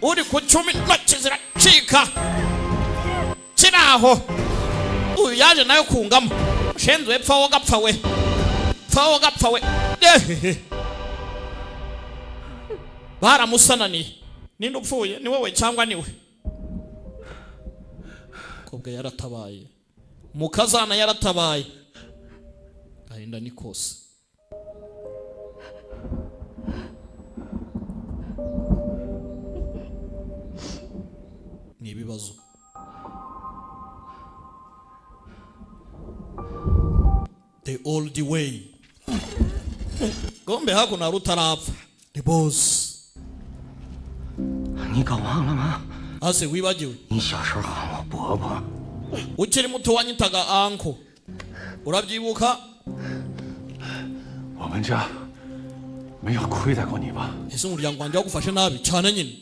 uri ku cyuma intoki ziracika kiraho uyu yaje nayo kungamo shenzi wepfa wo gapfa we baramusananiye ninde upfuye ni wowe cyangwa niwe kobwa yaratabaye mukazana yaratabaye ahinda nikose ni ibibazo the old way gombe hakuno rutarapfa the boss
你搞忘了吗？
ase wibagiwe
你小时候喊我伯伯，
ukiri muto wanyitaga anko urabyibuka
我们家没有亏待过你吧？
ese umuryango wanjye wagufashe nabi cyane nyine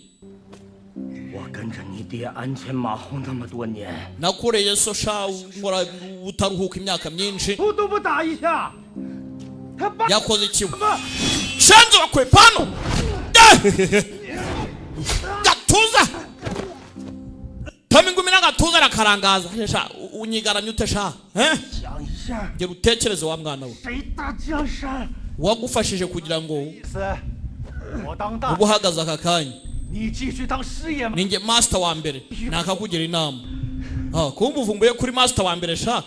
我跟着你爹鞍前马后那么多年，
nakoreye so sha ngora utaruhuka imyaka myinshi
不都不打一下，他爸
yakoze ikibu shenze wakwepano gatuza tamingumi n'agatuza arakarangaza sha unyigaramye ute sha
想一下，
nge utekereze wa mwana we
谁大江山？
wagufashije kugira ngo
意思，我当大，
ubu uhagaze aka kanya
你继续当师爷嘛。
ninjye master wa mbere nakakugira inama kumva uvumbuye kuri master wa mbere sha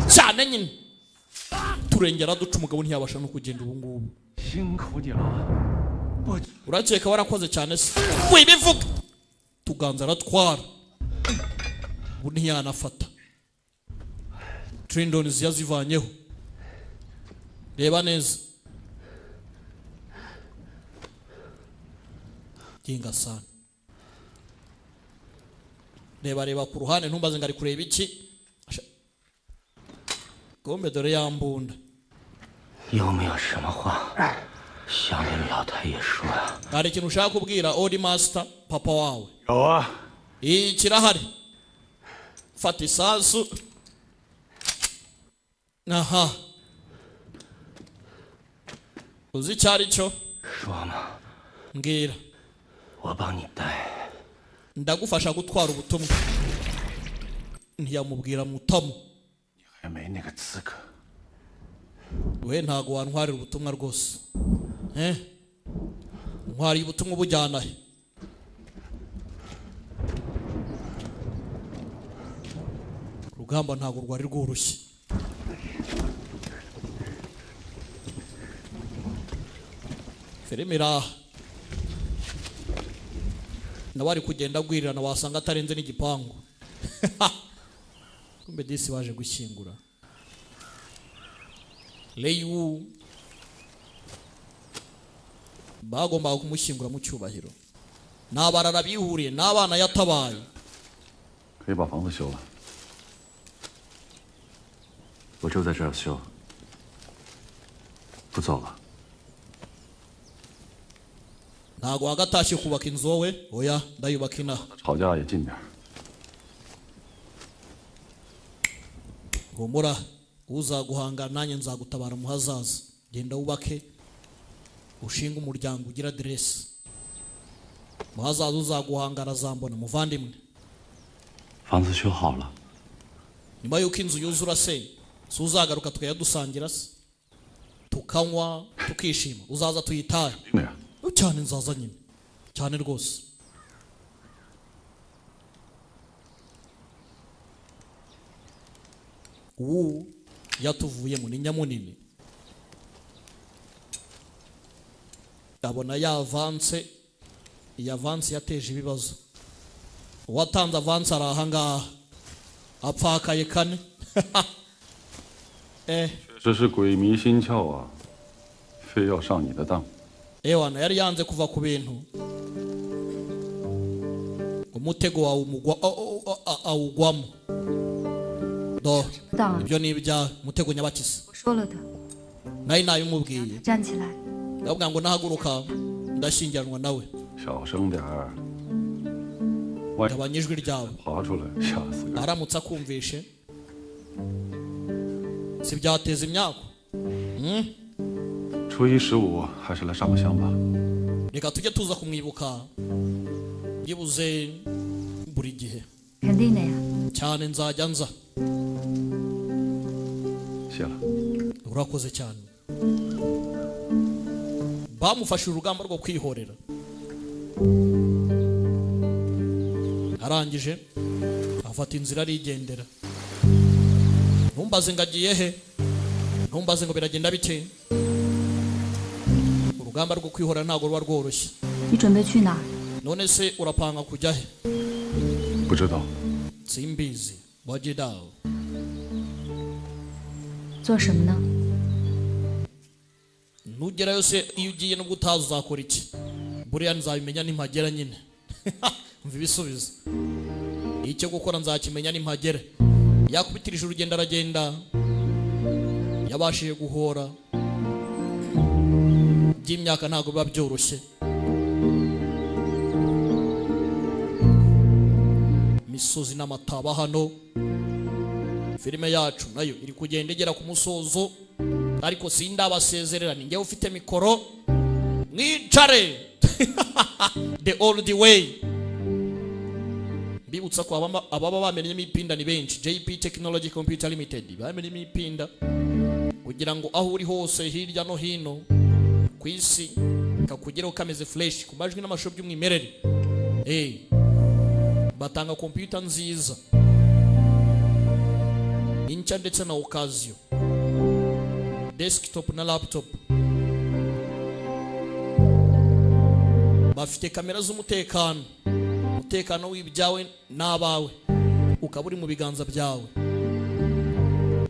cyane nyine turengera duca umugabo ntiyabasha no kugenda ubu ngubu
辛苦你了。
urakeka warakoze cyane se wibivuga tuganza aratwara ubu ntiyanafata trindoni ziyazivanyeho reba neza ginga sana reba ku ruhande ntumbaze ngo ari kureba iki gombe dore yambunda
有没有什么话想跟老太爷说呀？
hari ikintu ushaka kubwira old master papa wawe
有啊，
iyi kirahari fata isasu aha uzi icyo ari cyo
说嘛，
mbwira
我帮你带。
ndagufasha gutwara ubutumwa ntiyamubwira mutamu
还没那个资格。
we ntago wantwarira ubutumwa rwose ntwariye ubutumwa ubujyana he urugamba ntago rwari rworoshye filime iraha nawe ari kugenda agwirirana wasanga atarenze n'igipangu kumbe disi baje gushyingura leyu bagombaga kumushyingura mu cyubahiro n'abarara bihuriye n'abana yatabaye
可以把房子修了。我就在这儿修，不走了。
ntago wagatashye kubaka inzu wowe oya ndayubaka inaha
吵架也近点儿。
humura uzaguhanga nanjye nzagutabara mu hazaza genda wubake ushinga umuryango ugira aderesi Muhazaza uzaguhangara zambona muvandimwe.
房子修好了，
Nyuma yuko inzu yuzura se, suzagaruka tukayadusangira se. Tukanywa, tukishima. Uzaza tuyitahe. Cyane nzaza nyine. Cyane rwose. Yatuvuyemo ni nyamunini. Abona ya avance yateje ibibazo. Uwatanze avance arahanga apfakaye kane.
这是鬼迷心窍啊，非要上你的当。
Ewana yari yanze kuva ku bintu. Umutego wawe umugwa awugwamo. Do. Ibyo ni ibya mutego nyabakisi.
我说了的。
Nayi nabimubwiye.
站起来。
Ndabwira ngo nahaguruka ndashingiranwa nawe.
小声点儿。
Gabanya ijwi ryawe.
爬出来，吓死人！
Aramutse akumvishe. Si byateza imyako.
初一15还是来上个香吧。
Reka tujye tuza kumwibuka. Yibuze buri gihe.
肯定的呀。
Cyane nzajya nza.
谢了。
Urakoze cyane. Bamufashe urugamba rwo kwihorera. Arangije afata inzira arigendera. Ntumbaze ngagiye he? Ntumbaze ngo biragenda bite? Urugamba rwo kwihorera ntago ruba rworoshye.
你准备去哪？
None se urapanga kujya he?
不知道。
Simbizi. Wajidao.
做什么呢？
Nugerayo se iyo ugiye nubwo utazi uzakora iki? Buriya nzabimenya nimpagera nyine. Mva ibisubizo. Icyo gukora nzakimenya nimpagera. Yakubitirije urugendo aragenda. Yabashije guhora. By'imyaka ntago biba byoroshye. Misozi n'amataba hano. Filime yacu nayo iri kugenda igera ku musozo. Ariko sindabasezerera ni njye ufite mikoro. Mwicare. The old way. Bibutsa ko ababa bamenye imipinda ni benshi. JP Technology Computer Limited bamenye imipinda kugira ngo aho uri hose hirya no hino ku isi kakugeraho kameze fresh ku majwi n'amashusho by'umwimerere. Batanga computer nziza incha ndetse na occasion, desktop na laptop. Bafite kamera z'umutekano, umutekano w'ibyawe n'abawe ukaba uri mu biganza byawe.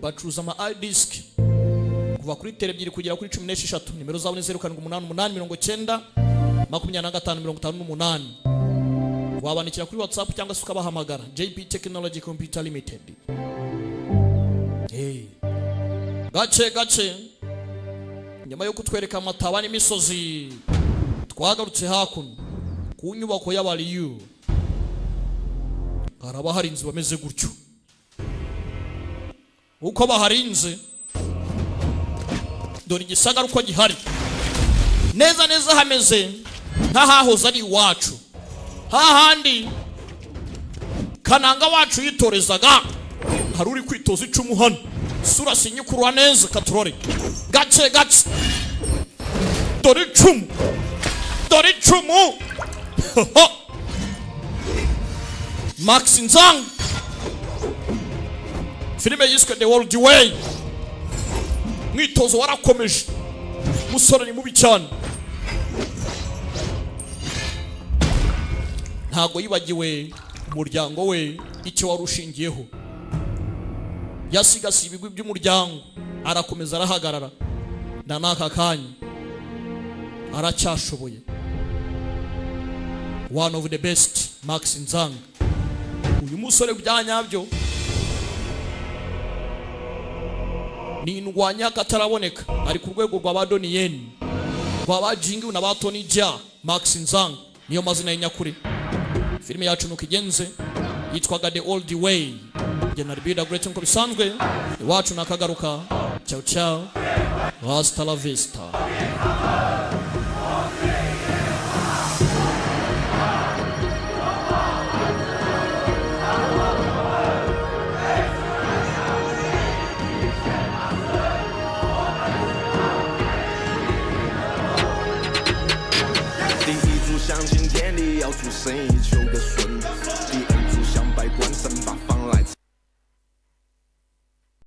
Bacuruza ama iDisk kuva kuri tele 2 kugera kuri 16. Nimero zabo ni 0788902558. Wabandikira kuri WhatsApp cyangwa se ukabahamagara. JP Technology Computer Limited. Gace nyuma yo kutwereka amataba n'imisozi twagarutse hakuno ku nyubako y'abariyu. Haraba harinze bameze gutyo. Uko baharinze dore igisagara uko gihari neza hameze nk'ahahoze ari iwacu, hahandi Kananga wacu yitorezaga. Hari uri kwitoza icumu hano, sura sinyukurwa neza katurore. Gace dore icumu Max Nzang. Filime yiswe The Old Way. Mwitozo warakomeje. Musore ni mubi cyane. Ntago yibagiwe umuryango we icyo warushingiyeho. Yasigasi ibigwi by'umuryango arakomeza arahagarara. Ndanaka kanya aracyashoboye. One of the best, Max Nzang. Uyu musore byanyabyo ni indwanya kataraboneka, ari ku rwego rwa Badonien, rwa Bajingi na Batoni Ja. Max Nzang niyo mazina y'inyakuri. Filime yacu nukigenze yitwaga The Old Way. General Bida Great nko bisanzwe iwacu nakagaruka. Ciao hasta la vista.
相信天地要出生意求个顺，第二炷香百官神把方来。